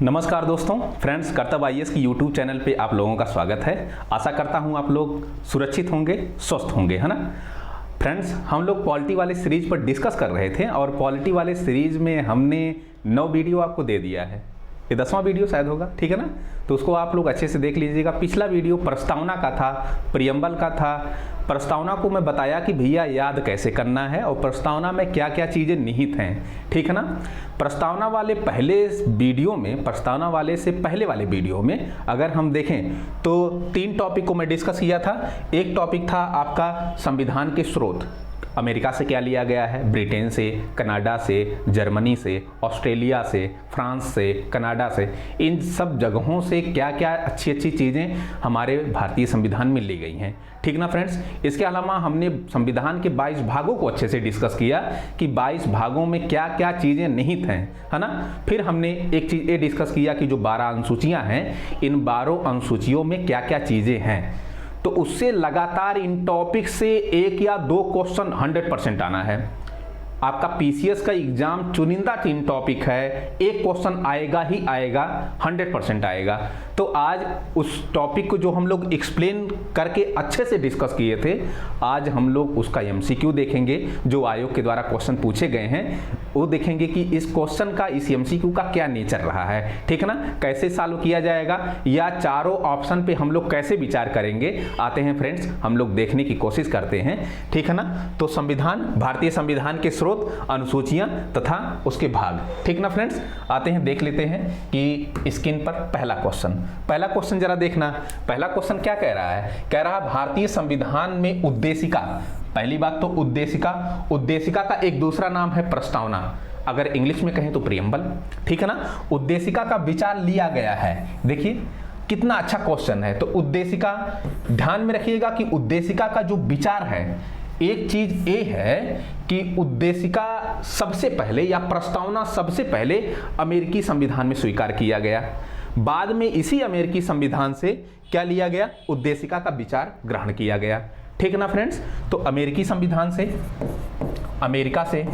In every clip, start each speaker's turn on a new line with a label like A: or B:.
A: नमस्कार दोस्तों, फ्रेंड्स कर्तव्य आईएएस की यूट्यूब चैनल पे आप लोगों का स्वागत है। आशा करता हूँ आप लोग सुरक्षित होंगे, स्वस्थ होंगे, है ना। फ्रेंड्स, हम लोग पॉलिटी वाले सीरीज पर डिस्कस कर रहे थे और पॉलिटी वाले सीरीज में हमने 9 वीडियो आपको दे दिया है। ये 10वां वीडियो शायद होगा, ठीक है ना। तो उसको आप लोग अच्छे से देख लीजिएगा। पिछला वीडियो प्रस्तावना का था, प्रियम्बल का था। प्रस्तावना को मैं बताया कि भैया याद कैसे करना है और प्रस्तावना में क्या क्या चीज़ें निहित हैं, ठीक है ना। प्रस्तावना वाले पहले वीडियो में, प्रस्तावना वाले से पहले वाले वीडियो में अगर हम देखें तो 3 टॉपिक को मैं डिस्कस किया था। एक टॉपिक था आपका संविधान के स्रोत, अमेरिका से क्या लिया गया है, ब्रिटेन से, कनाडा से, जर्मनी से, ऑस्ट्रेलिया से, फ्रांस से, कनाडा से, इन सब जगहों से क्या क्या अच्छी अच्छी चीज़ें हमारे भारतीय संविधान में ली गई हैं, ठीक ना फ्रेंड्स। इसके अलावा हमने संविधान के 22 भागों को अच्छे से डिस्कस किया कि 22 भागों में क्या क्या चीज़ें निहित हैं, है ना। फिर हमने एक चीज़ ये डिस्कस किया कि जो 12 अनुसूचियाँ हैं, इन 12 अनुसूचियों में क्या क्या चीज़ें हैं। तो उससे लगातार इन टॉपिक से 1 या 2 क्वेश्चन 100% आना है। आपका पीसीएस का एग्जाम चुनिंदा 3 टॉपिक है, 1 क्वेश्चन आएगा ही आएगा, 100% आएगा। तो आज उस टॉपिक को जो हम लोग एक्सप्लेन करके अच्छे से डिस्कस किए थे, आज हम लोग उसका एमसीक्यू देखेंगे। जो आयोग के द्वारा क्वेश्चन पूछे गए हैं वो देखेंगे कि इस क्वेश्चन का, इस एमसीक्यू का क्या नेचर रहा है, ठीक है ना। कैसे सॉल्व किया जाएगा या चारों ऑप्शन पे हम लोग कैसे विचार करेंगे, आते हैं फ्रेंड्स, हम लोग देखने की कोशिश करते हैं, ठीक है ना। तो संविधान, भारतीय संविधान के स्रोत, अनुसूचियां तथा उसके भाग, ठीक ना फ्रेंड्स। आते हैं, देख लेते हैं कि स्क्रीन पर पहला क्वेश्चन जरा देखना। पहला क्वेश्चन क्या कह रहा है, कह रहा है भारतीय संविधान में उद्देशिका। पहली बात तो उद्देशिका का एक दूसरा नाम है प्रस्तावना, अगर इंग्लिश में कहें तो प्रियम्बल, ठीक है ना। उद्देशिका का विचार लिया गया है। देखिए कितना अच्छा क्वेश्चन है। तो उद्देशिका, ध्यान में रखिएगा कि उद्देशिका का जो विचार है, एक चीज ये है कि उद्देशिका सबसे पहले या प्रस्तावना सबसे पहले अमेरिकी संविधान में स्वीकार किया गया, बाद में इसी अमेरिकी संविधान से क्या लिया गया, उद्देशिका का विचार ग्रहण किया गया, ठीक है ना फ्रेंड्स। तो अमेरिकी संविधान से, अमेरिका से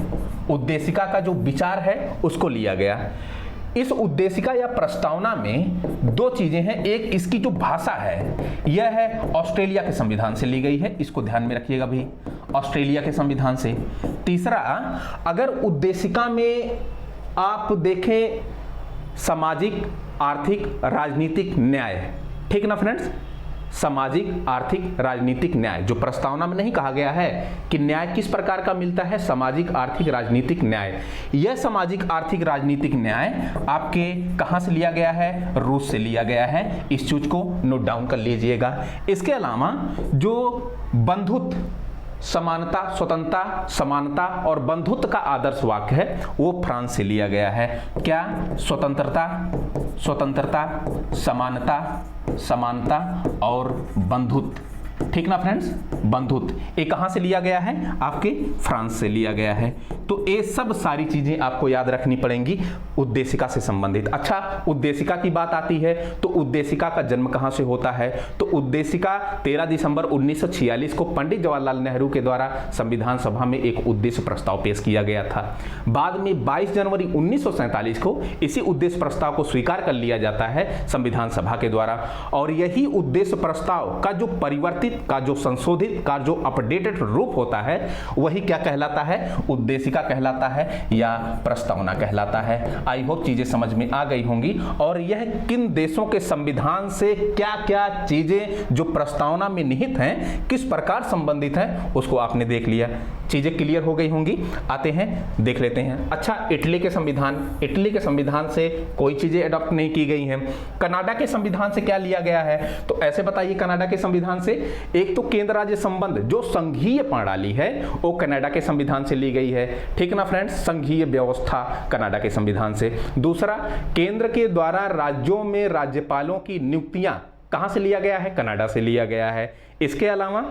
A: उद्देशिका का जो विचार है उसको लिया गया। इस उद्देशिका या प्रस्तावना में 2 चीजें हैं। एक इसकी जो भाषा है यह है ऑस्ट्रेलिया के संविधान से ली गई है, इसको ध्यान में रखिएगा भी, ऑस्ट्रेलिया के संविधान से। तीसरा, अगर उद्देशिका में आप देखें सामाजिक, आर्थिक, राजनीतिक न्याय, ठीक ना फ्रेंड्स, सामाजिक, आर्थिक, राजनीतिक न्याय, जो प्रस्तावना में नहीं कहा गया है कि न्याय किस प्रकार का मिलता है, सामाजिक, आर्थिक, राजनीतिक न्याय। यह सामाजिक, आर्थिक, राजनीतिक न्याय आपके कहां से लिया गया है, रूस से लिया गया है। इस चीज को नोट डाउन कर लीजिएगा। इसके अलावा जो बंधुत्व, समानता, स्वतंत्रता, समानता और बंधुत्व का आदर्श वाक्य है वो फ्रांस से लिया गया है। क्या, स्वतंत्रता, समानता और बंधुत्व, ठीक ना फ्रेंड्स, बंधुत्व, ये कहां से लिया गया है, आपके फ्रांस से लिया गया है। तो ये सब सारी चीजें आपको याद रखनी पड़ेंगी उद्देशिका से संबंधित। अच्छा, उद्देशिका की बात आती है तो उद्देशिका का जन्म कहां से होता है, तो उद्देशिका 13 दिसंबर 1946 को पंडित जवाहरलाल नेहरू के द्वारा संविधान सभा में एक उद्देश्य प्रस्ताव पेश किया गया था। बाद में 22 जनवरी 1947 को इसी उद्देश्य प्रस्ताव को स्वीकार कर लिया जाता है संविधान सभा के द्वारा। और यही उद्देश्य प्रस्ताव का जो परिवर्तित, का जो संशोधित, का जो अपडेटेड रूप होता है वही क्या कहलाता है, उद्देशिका कहलाता है या प्रस्तावना कहलाता है। आई होप चीजें समझ में आ गई होंगी। और यह किन देशों के संविधान से क्या क्या चीजें जो प्रस्तावना में निहित हैं किस प्रकार संबंधित हैं उसको आपने देख लिया, चीजें क्लियर हो गई होंगी। आते हैं, देख लेते हैं। अच्छा, इटली के संविधान से कोई चीजें अडॉप्ट नहीं की गई हैं। कनाडा के संविधान से क्या लिया गया है, तो ऐसे बताइए, कनाडा के संविधान से एक तो केंद्र राज्य संबंध, जो संघीय प्रणाली है वो कनाडा के संविधान से ली गई है, ठीक ना फ्रेंड्स, संघीय व्यवस्था कनाडा के संविधान से। दूसरा, केंद्र के द्वारा राज्यों में राज्यपालों की नियुक्तियां कहां से लिया गया है, कनाडा से लिया गया है। इसके अलावा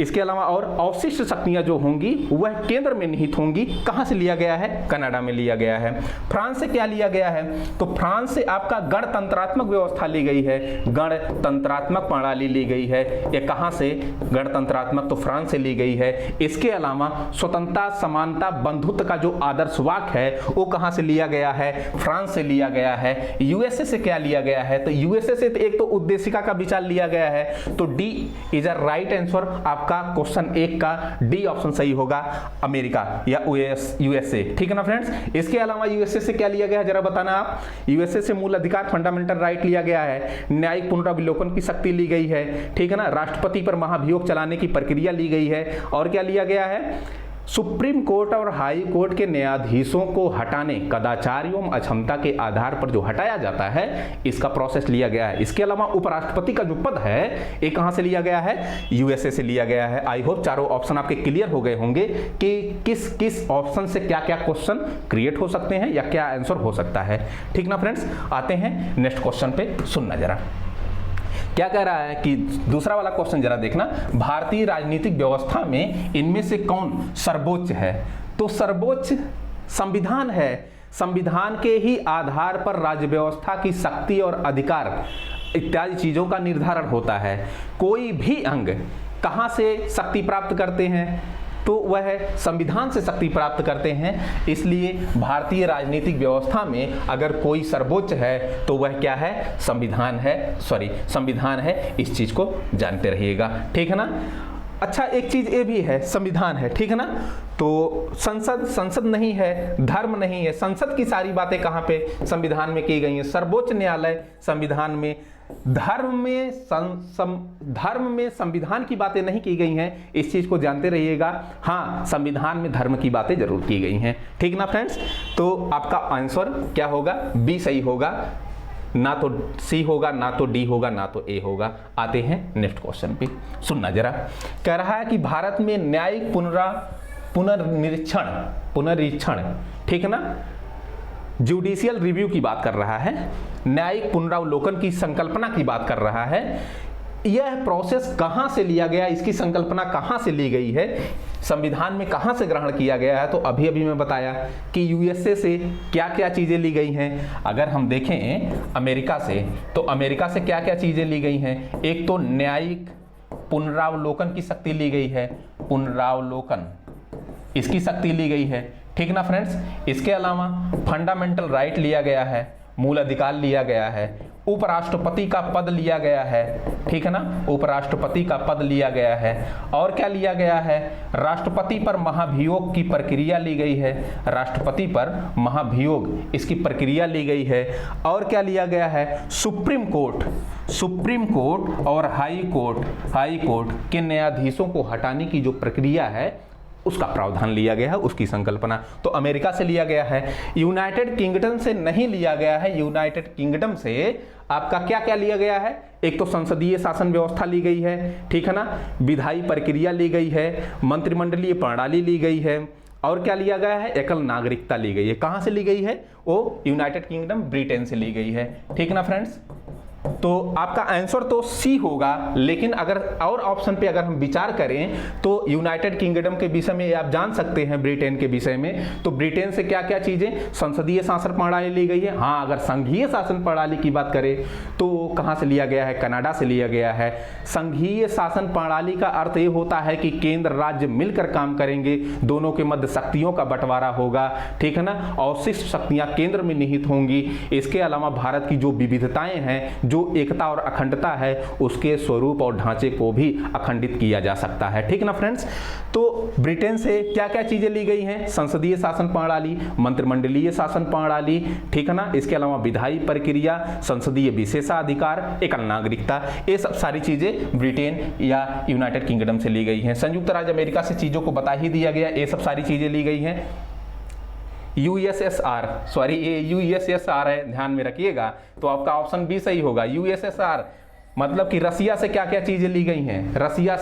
A: इसके अलावा और अवशिष्ट शक्तियां जो होंगी वह केंद्र में निहित होंगी। कहां से लिया गया है? कनाडा में लिया गया है। फ्रांस से क्या लिया गया है? तो फ्रांस से आपका गणतंत्रात्मक व्यवस्था ली गई है, गणतंत्रात्मक प्रणाली ली गई है। ये कहां से? गणतंत्रात्मक, तो फ्रांस से ली गई है। इसके अलावा स्वतंत्रता, समानता, बंधुत्व का जो आदर्श वाक्य है वो कहां से लिया गया है? फ्रांस से लिया गया है। यूएसए से क्या लिया गया है? तो यूएसए से एक तो उद्देशिका का विचार लिया गया है, तो D is a right answer आपका क्वेश्चन 1 का डी ऑप्शन सही होगा, अमेरिका या यूएसए। ठीक है ना फ्रेंड्स। इसके अलावा यूएसए से क्या लिया गया है जरा बताना आप। यूएसए से मूल अधिकार, फंडामेंटल राइट लिया गया है। न्यायिक पुनरावलोकन की शक्ति ली गई है। ठीक है ना। राष्ट्रपति पर महाभियोग चलाने की प्रक्रिया ली गई है। और क्या लिया गया है? सुप्रीम कोर्ट और हाई कोर्ट के न्यायाधीशों को हटाने, कदाचार एवं अक्षमता के आधार पर जो हटाया जाता है, इसका प्रोसेस लिया गया है। इसके अलावा उपराष्ट्रपति का जो पद है ये कहां से लिया गया है? यूएसए से लिया गया है। आई होप चारों ऑप्शन आपके क्लियर हो गए होंगे कि किस किस ऑप्शन से क्या क्या क्वेश्चन क्रिएट हो सकते हैं या क्या आंसर हो सकता है। ठीक ना फ्रेंड्स। आते हैं नेक्स्ट क्वेश्चन पे, सुनना जरा क्या कह रहा है कि दूसरा वाला क्वेश्चन जरा देखना। भारतीय राजनीतिक व्यवस्था में इनमें से कौन सर्वोच्च है? तो सर्वोच्च संविधान है। संविधान के ही आधार पर राज्य व्यवस्था की शक्ति और अधिकार इत्यादि चीजों का निर्धारण होता है। कोई भी अंग कहां से शक्ति प्राप्त करते हैं? तो वह संविधान से शक्ति प्राप्त करते हैं। इसलिए भारतीय राजनीतिक व्यवस्था में अगर कोई सर्वोच्च है तो वह क्या है? संविधान है, संविधान है। इस चीज को जानते रहिएगा। ठीक है ना। अच्छा, एक चीज ये भी है, संविधान है, ठीक है ना। तो संसद नहीं है, धर्म नहीं है। संसद की सारी बातें कहां पे? संविधान में की गई है। सर्वोच्च न्यायालय संविधान में। धर्म में संविधान की बातें नहीं की गई हैं। इस चीज को जानते रहिएगा। हाँ, संविधान में धर्म की बातें जरूर की गई हैं। ठीक ना फ्रेंड्स। तो आपका आंसर क्या होगा? बी सही होगा। ना तो सी होगा, ना तो डी होगा, ना तो ए होगा। आते हैं नेक्स्ट क्वेश्चन पे, सुनना जरा। कह रहा है कि भारत में न्यायिक पुनरीक्षण, ठीक है ना, जुडिशियल रिव्यू की बात कर रहा है, न्यायिक पुनरावलोकन की संकल्पना की बात कर रहा है। यह प्रोसेस कहां से लिया गया? इसकी संकल्पना कहां से ली गई है? संविधान में कहां से ग्रहण किया गया है? तो अभी मैं बताया कि यूएसए से क्या क्या चीजें ली गई हैं। अगर हम देखें अमेरिका से, तो अमेरिका से क्या क्या चीजें ली गई हैं? एक तो न्यायिक पुनरावलोकन की शक्ति ली गई है, पुनरावलोकन इसकी शक्ति ली गई है। ठीक ना फ्रेंड्स। इसके अलावा फंडामेंटल राइट लिया गया है, मूल अधिकार लिया गया है, उपराष्ट्रपति का पद लिया गया है, ठीक है ना, उपराष्ट्रपति का पद लिया गया है। और क्या लिया गया है? राष्ट्रपति पर महाभियोग की प्रक्रिया ली गई है, राष्ट्रपति पर महाभियोग इसकी प्रक्रिया ली गई है। और क्या लिया गया है? सुप्रीम कोर्ट और हाई कोर्ट के न्यायाधीशों को हटाने की जो प्रक्रिया है उसका प्रावधान लिया गया है, उसकी संकल्पना। तो अमेरिका से लिया गया है। यूनाइटेड किंगडम से नहीं लिया गया है। यूनाइटेड किंगडम से आपका क्या क्या लिया गया है? एक तो संसदीय शासन व्यवस्था ली गई है, ठीक है ना, विधायी प्रक्रिया ली गई है, मंत्रिमंडलीय प्रणाली ली गई है। और क्या लिया गया है? एकल नागरिकता ली गई है। कहां से ली गई है? वो यूनाइटेड किंगडम ब्रिटेन से ली गई है। ठीक ना फ्रेंड्स। तो आपका आंसर तो सी होगा, लेकिन अगर और ऑप्शन पे अगर हम विचार करें तो यूनाइटेड किंगडम के विषय में आप जान सकते हैं, ब्रिटेन के विषय में। तो ब्रिटेन से क्या क्या चीजें? संसदीय शासन प्रणाली ली गई है। हाँ, अगर संघीय शासन प्रणाली की बात करें तो कहां से लिया गया है? कनाडा से लिया गया है। संघीय शासन प्रणाली का अर्थ ये होता है कि केंद्र राज्य मिलकर काम करेंगे, दोनों के मध्य शक्तियों का बंटवारा होगा, ठीक है ना, अवशिष्ट शक्तियां केंद्र में निहित होंगी। इसके अलावा भारत की जो विविधताएं हैं, जो एकता और अखंडता है, उसके स्वरूप और ढांचे को भी अखंडित किया जा सकता है। ठीक ना फ्रेंड्स। तो ब्रिटेन से क्या क्या चीजें ली गई हैं? संसदीय शासन प्रणाली, मंत्रिमंडलीय शासन प्रणाली, ठीक है ना, इसके अलावा विधायी प्रक्रिया, संसदीय विशेषाधिकार, एकल नागरिकता, ये सब सारी चीजें ब्रिटेन या यूनाइटेड किंगडम से ली गई हैं। संयुक्त राज्य अमेरिका से चीजों को बता ही दिया गया, ये सब सारी चीजें ली गई हैं। यूएसएसआर, सॉरी ये यूएसएसआर है, ध्यान में रखिएगा। तो आपका ऑप्शन बी सही होगा। यूएसएसआर मतलब कि रसिया से क्या क्या चीजें ली गई हैं, रसिया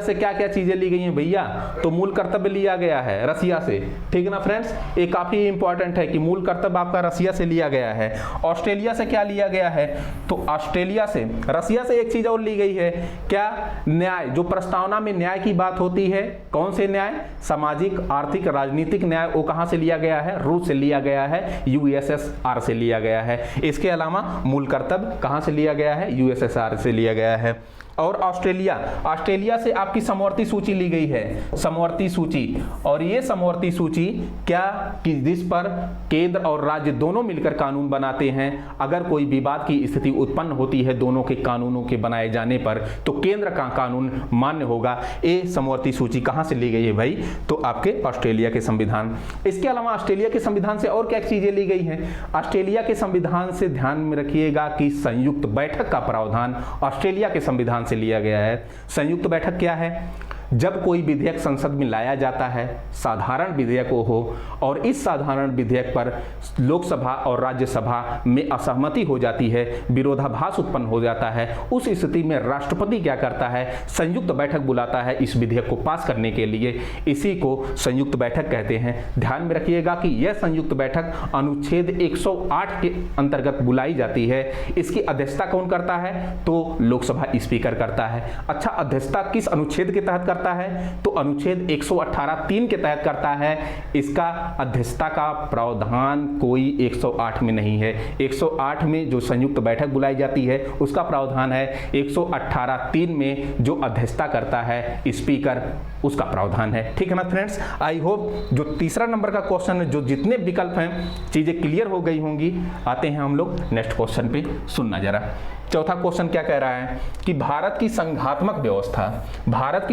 A: से क्या क्या चीजें ली गई हैं भैया, तो मूल कर्तव्य लिया गया है रसिया से, ठीक है ना फ्रेंड्स। ये काफी इंपॉर्टेंट है कि मूल कर्तव्य आपका रसिया से लिया गया है। ऑस्ट्रेलिया से क्या लिया गया है, तो ऑस्ट्रेलिया से, रसिया से एक चीज और ली गई है, क्या, न्याय, जो प्रस्तावना में न्याय की बात होती है, कौन से न्याय, सामाजिक, आर्थिक, राजनीतिक न्याय, वो कहां से लिया गया है, रूस से लिया गया है, यूएसएसआर से लिया गया है। इसके अलावा मूल कर्तव्य कहां से लिया गया है, यूएसएसआर से लिया गया है। और ऑस्ट्रेलिया से आपकी समवर्ती सूची ली गई है, समवर्ती सूची, और ये समवर्ती सूची क्या, कि जिस पर केंद्र और राज्य दोनों मिलकर कानून बनाते हैं। अगर कोई विवाद की स्थिति उत्पन्न होती है दोनों के कानूनों के बनाए जाने पर, तो केंद्र का कानून मान्य होगा। ये समवर्ती सूची कहां से ली गई है भाई, तो आपके ऑस्ट्रेलिया के संविधान। इसके अलावा ऑस्ट्रेलिया के संविधान से और क्या चीजें ली गई हैं, ऑस्ट्रेलिया के संविधान से ध्यान में रखिएगा कि संयुक्त बैठक का प्रावधान ऑस्ट्रेलिया के संविधान से लिया गया है। संयुक्त बैठक क्या है, जब कोई विधेयक संसद में लाया जाता है, साधारण विधेयक हो, और इस साधारण विधेयक पर लोकसभा और राज्यसभा में असहमति हो जाती है, विरोधाभास उत्पन्न हो जाता है, उस स्थिति में राष्ट्रपति क्या करता है, संयुक्त बैठक बुलाता है इस विधेयक को पास करने के लिए। इसी को संयुक्त बैठक कहते हैं। ध्यान में रखिएगा कि यह संयुक्त बैठक अनुच्छेद 108 के अंतर्गत बुलाई जाती है। इसकी अध्यक्षता कौन करता है, तो लोकसभा स्पीकर करता है। अच्छा, अध्यक्षता किस अनुच्छेद के तहत करता है, तो अनुच्छेद 118(3) के तहत करता है। इसका अध्यक्षता का प्रावधान कोई 108 में नहीं है। 108 में जो संयुक्त बैठक बुलाई जाती है उसका प्रावधान है, 118(3) में जो अध्यक्षता करता है स्पीकर, उसका प्रावधान है। ठीक है ना फ्रेंड्स, आई होप जो तीसरा नंबर का क्वेश्चन है, जो जितने विकल्प हैं चीजें क्लियर हो गई होंगी। आते हैं हम लोग नेक्स्ट क्वेश्चन पे, सुनना जरा। चौथा क्वेश्चन क्या कह रहा है कि भारत की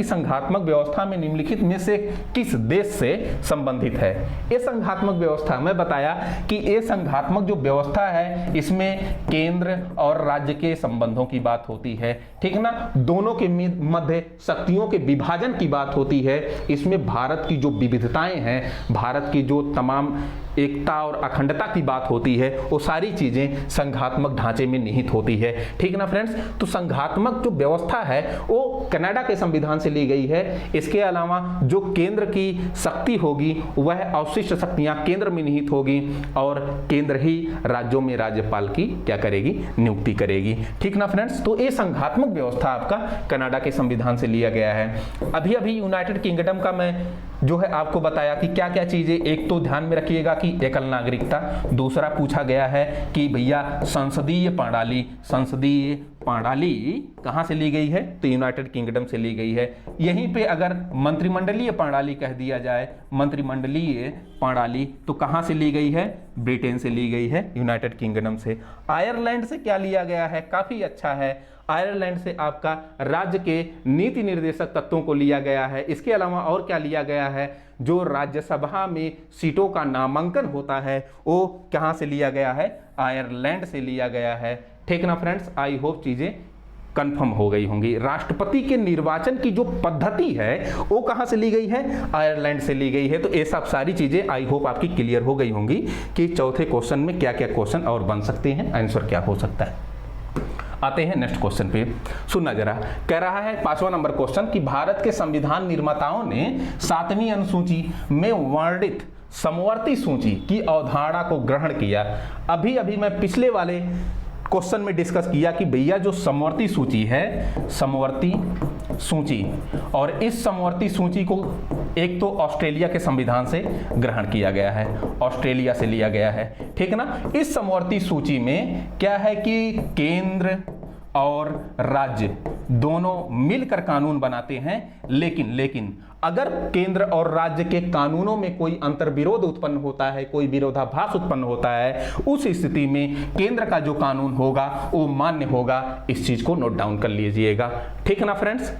A: संघात्मक व्यवस्था में निम्नलिखित में से किस देश से संबंधित है। ये संघात्मक व्यवस्था, मैं बताया कि ये संघात्मक जो व्यवस्था है इसमें केंद्र और राज्य के संबंधों की बात होती है, ठीक है ना, दोनों के मध्य शक्तियों के विभाजन की बात होती है। इसमें भारत की जो विविधताएं हैं, भारत की जो तमाम एकता और अखंडता की बात होती है, वो सारी चीजें संघात्मक ढांचे में निहित होती है। ठीक है ना फ्रेंड्स, तो संघात्मक जो व्यवस्था है वो कनाडा के संविधान से ली गई है। इसके अलावा जो केंद्र की शक्ति होगी वह अवशिष्ट शक्तियां केंद्र में निहित होगी, और केंद्र ही राज्यों में राज्यपाल की क्या करेगी, नियुक्ति करेगी। ठीक ना फ्रेंड्स, तो ये संघात्मक व्यवस्था आपका कनाडा के संविधान से लिया गया है। अभी अभी यूनाइटेड किंगडम का मैं जो है आपको बताया कि क्या क्या चीजें, एक तो ध्यान में रखिएगा कि एकल नागरिकता, दूसरा पूछा गया है कि भैया संसदीय प्रणाली कहां से ली गई है, तो यूनाइटेड किंगडम से ली गई है। यहीं पे अगर मंत्रिमंडलीय प्रणाली कह दिया जाए, मंत्रिमंडलीय प्रणाली, तो कहां से ली गई है, ब्रिटेन से ली गई है, यूनाइटेड किंगडम से। आयरलैंड से क्या लिया गया है, काफी अच्छा है, आयरलैंड से आपका राज्य के नीति निर्देशक तत्वों को लिया गया है। इसके अलावा और क्या लिया गया है, जो राज्यसभा में सीटों का नामांकन होता है वो कहां से लिया गया है, आयरलैंड से लिया गया है। ठीक ना फ्रेंड्स, आई होप चीजें कंफर्म हो गई होंगी। राष्ट्रपति के निर्वाचन की जो पद्धति है वो कहां से ली गई है, आयरलैंड से ली गई है। तो ये सब सारी चीजें आई होप आपकी क्लियर हो गई होंगी कि चौथे क्वेश्चन में क्या क्या क्वेश्चन और बन सकते हैं, आंसर क्या हो सकता है। आते हैं नेक्स्ट क्वेश्चन पे, सुनना जरा। कह रहा है 5वां नंबर क्वेश्चन कि भारत के संविधान निर्माताओं ने 7वीं अनुसूची में वर्णित समवर्ती सूची की अवधारणा को ग्रहण किया। अभी अभी मैं पिछले वाले क्वेश्चन में डिस्कस किया कि भैया जो समवर्ती सूची है, समवर्ती सूची, और इस समवर्ती सूची को एक तो ऑस्ट्रेलिया के संविधान से ग्रहण किया गया है, ऑस्ट्रेलिया से लिया गया है। ठीक है ना, इस समवर्ती सूची में क्या है कि केंद्र और राज्य दोनों मिलकर कानून बनाते हैं, लेकिन अगर केंद्र और राज्य के कानूनों में कोई अंतर्विरोध उत्पन्न होता है, कोई विरोधाभास उत्पन्न होता है, उस स्थिति में केंद्र का जो कानून होगा वो मान्य होगा। इस चीज को नोट डाउन कर लीजिएगा। ठीक है ना फ्रेंड्स,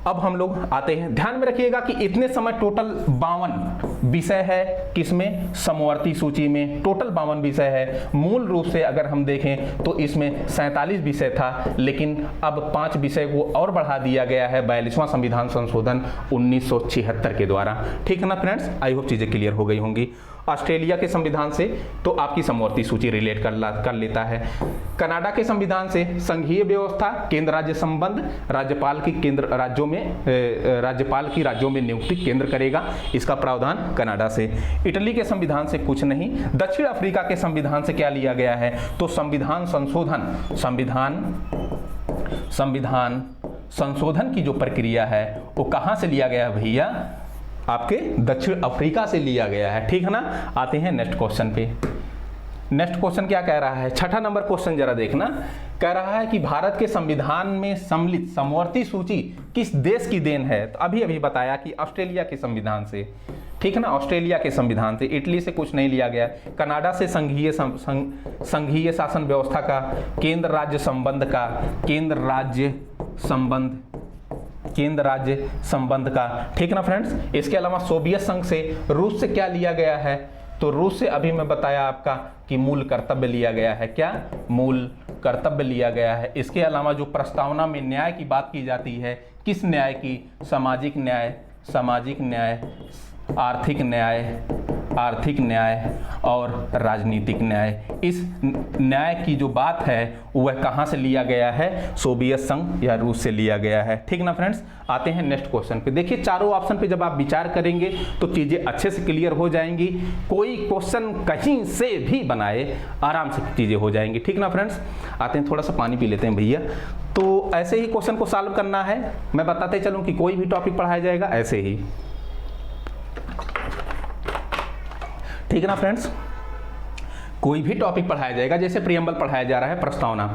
A: अब हम लोग आते हैं, ध्यान में रखिएगा कि इतने समय टोटल 52 विषय है, किसमें, समवर्ती सूची में टोटल 52 विषय है। मूल रूप से अगर हम देखें तो इसमें 47 विषय था, लेकिन अब 5 विषय को और बढ़ा दिया गया है 42वां संविधान संशोधन 1976 के द्वारा। ठीक है ना फ्रेंड्स, आई होप चीजें क्लियर हो गई होंगी। ऑस्ट्रेलिया के संविधान से तो आपकी समवर्ती सूची रिलेट कर लेता है। कनाडा के संविधान से संघीय व्यवस्था, केंद्र राज्य संबंध, राज्यपाल की राज्यों में नियुक्ति केंद्र करेगा, इसका प्रावधान कनाडा से। इटली के संविधान से कुछ नहीं। दक्षिण अफ्रीका के संविधान से क्या लिया गया है, तो संविधान संशोधन की जो प्रक्रिया है वो कहां से लिया गया भैया, आपके दक्षिण अफ्रीका से लिया गया है, ठीक है ना। आते हैं नेक्स्ट क्वेश्चन पे। नेक्स्ट क्वेश्चन क्या कह रहा है, 6ठा नंबर क्वेश्चन जरा देखना। कह रहा है कि भारत के संविधान में सम्मिलित समवर्ती सूची किस देश की देन है, तो अभी बताया कि ऑस्ट्रेलिया के संविधान से, ठीक है ना, ऑस्ट्रेलिया के संविधान से। इटली से कुछ नहीं लिया गया। कनाडा से संघीय शासन व्यवस्था का, केंद्र राज्य संबंध का, ठीक है ना फ्रेंड्स। इसके अलावा सोवियत संघ से, रूस से क्या लिया गया है, तो रूस से अभी मैं बताया आपका कि मूल कर्तव्य लिया गया है। क्या मूल कर्तव्य लिया गया है। इसके अलावा जो प्रस्तावना में न्याय की बात की जाती है, किस न्याय की, सामाजिक न्याय, आर्थिक न्याय और राजनीतिक न्याय, इस न्याय की जो बात है वह कहाँ से लिया गया है, सोवियत संघ या रूस से लिया गया है, ठीक ना फ्रेंड्स। आते हैं नेक्स्ट क्वेश्चन पे। देखिए चारों ऑप्शन पे जब आप विचार करेंगे तो चीज़ें अच्छे से क्लियर हो जाएंगी। कोई क्वेश्चन कहीं से भी बनाए आराम से चीज़ें हो जाएंगी, ठीक ना फ्रेंड्स। आते हैं, थोड़ा सा पानी पी लेते हैं भैया। तो ऐसे ही क्वेश्चन को सॉल्व करना है, मैं बताते चलूँ कि कोई भी टॉपिक पढ़ाया जाएगा ऐसे ही, ठीक है ना फ्रेंड्स। कोई भी टॉपिक पढ़ाया जाएगा, जैसे प्रियम्बल पढ़ाया जा रहा है, प्रस्तावना,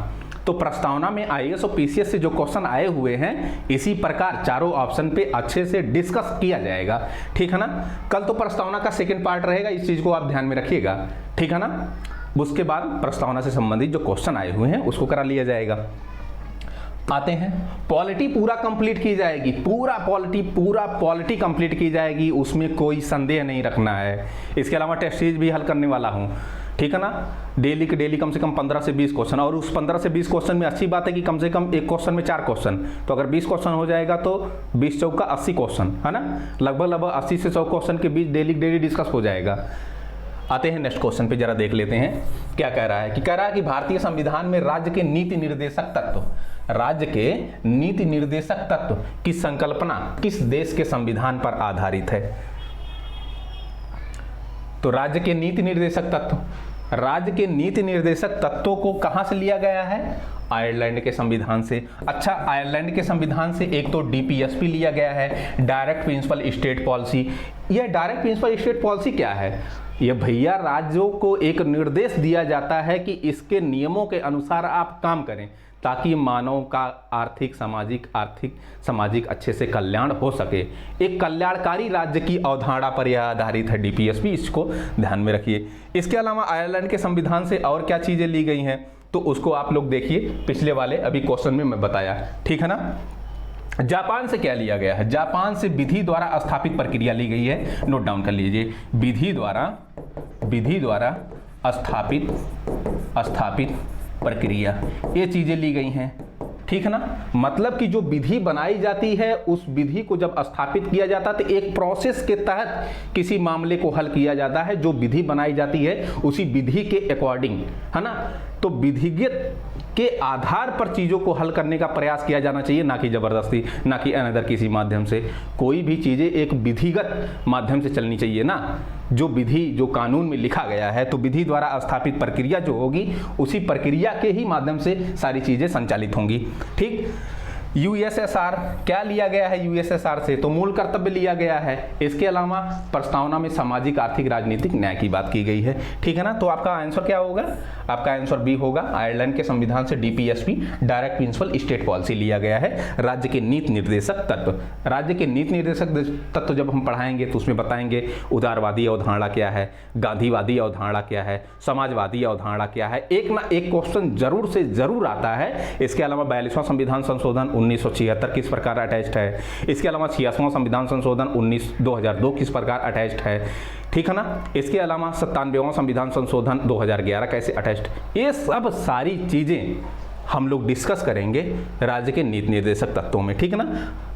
A: तो प्रस्तावना में आईएएस और पीसीएस से जो क्वेश्चन आए हुए हैं इसी प्रकार चारों ऑप्शन पे अच्छे से डिस्कस किया जाएगा, ठीक है ना। कल तो प्रस्तावना का सेकंड पार्ट रहेगा, इस चीज को आप ध्यान में रखिएगा, ठीक है ना। उसके बाद प्रस्तावना से संबंधित जो क्वेश्चन आए हुए हैं उसको करा लिया जाएगा। आते हैं, पॉलिटी पूरा कंप्लीट की जाएगी, पूरा पॉलिटी कंप्लीट की जाएगी, उसमें कोई संदेह नहीं रखना है। इसके अलावा टेस्ट सीरीज भी हल करने वाला हूं, ठीक है ना। डेली के डेली कम से कम 15 से 20 क्वेश्चन, और उस 15 से 20 क्वेश्चन में अच्छी बात है कि कम से कम एक क्वेश्चन में 4 क्वेश्चन, तो अगर 20 क्वेश्चन हो जाएगा तो 20 चौका 80 क्वेश्चन, है ना। लगभग 80 से 100 क्वेश्चन के बीच डेली डिस्कस हो जाएगा। आते हैं नेक्स्ट क्वेश्चन पे, जरा देख लेते हैं क्या कह रहा है। कह रहा है कि भारतीय संविधान में राज्य के नीति निर्देशक तत्व की संकल्पना किस देश के संविधान पर आधारित है। तो राज्य के नीति निर्देशक तत्वों को कहां से लिया गया है, आयरलैंड के संविधान से। अच्छा, आयरलैंड के संविधान से एक तो डीपीएसपी लिया गया है, डायरेक्ट प्रिंसिपल स्टेट पॉलिसी। यह डायरेक्ट प्रिंसिपल स्टेट पॉलिसी क्या है, ये भैया राज्यों को एक निर्देश दिया जाता है कि इसके नियमों के अनुसार आप काम करें ताकि मानव का आर्थिक सामाजिक अच्छे से कल्याण हो सके। एक कल्याणकारी राज्य की अवधारणा पर यह आधारित है डीपीएसपी, इसको ध्यान में रखिए। इसके अलावा आयरलैंड के संविधान से और क्या चीजें ली गई हैं तो उसको आप लोग देखिए, पिछले वाले अभी क्वेश्चन में मैं बताया, ठीक है ना। जापान से क्या लिया गया है, जापान से विधि द्वारा स्थापित प्रक्रिया ली गई है, नोट डाउन कर लीजिए। विधि द्वारा स्थापित प्रक्रिया, ये चीजें ली गई हैं, ठीक है ना। मतलब कि जो विधि बनाई जाती है उस विधि को जब स्थापित किया जाता है तो एक प्रोसेस के तहत किसी मामले को हल किया जाता है। जो विधि बनाई जाती है उसी विधि के अकॉर्डिंग, है ना। तो विधिगत के आधार पर चीज़ों को हल करने का प्रयास किया जाना चाहिए, ना कि जबरदस्ती, ना कि अनदर किसी माध्यम से। कोई भी चीज़ें एक विधिगत माध्यम से चलनी चाहिए ना, जो विधि जो कानून में लिखा गया है। तो विधि द्वारा स्थापित प्रक्रिया जो होगी उसी प्रक्रिया के ही माध्यम से सारी चीज़ें संचालित होंगी, ठीक। यूएसएसआर क्या लिया गया है, यूएसएसआर से तो मूल कर्तव्य लिया गया है। इसके अलावा प्रस्तावना में सामाजिक आर्थिक राजनीतिक न्याय की बात की गई है, ठीक है ना। तो आपका आंसर क्या होगा, आपका आंसर बी होगा। आयरलैंड के संविधान से DPSP direct principle state policy लिया गया है। राज्य के नीति निर्देशक तत्व जब हम पढ़ाएंगे तो उसमें बताएंगे उदारवादी अवधारणा क्या है, गांधीवादी अवधारणा क्या है, समाजवादी अवधारणा क्या है। एक ना एक क्वेश्चन जरूर से जरूर आता है। इसके अलावा 42वां संविधान संशोधन 1976 किस प्रकार अटैच्ड है। इसके अलावा 86वां संविधान संशोधन 2002 किस प्रकार अटैच्ड है, ठीक है ना। इसके अलावा 97वां संविधान संशोधन 2011 कैसे अटैच्ड। ये सब सारी चीज़ें हम लोग डिस्कस करेंगे राज्य के नीति निर्देशक तत्वों में, ठीक है ना।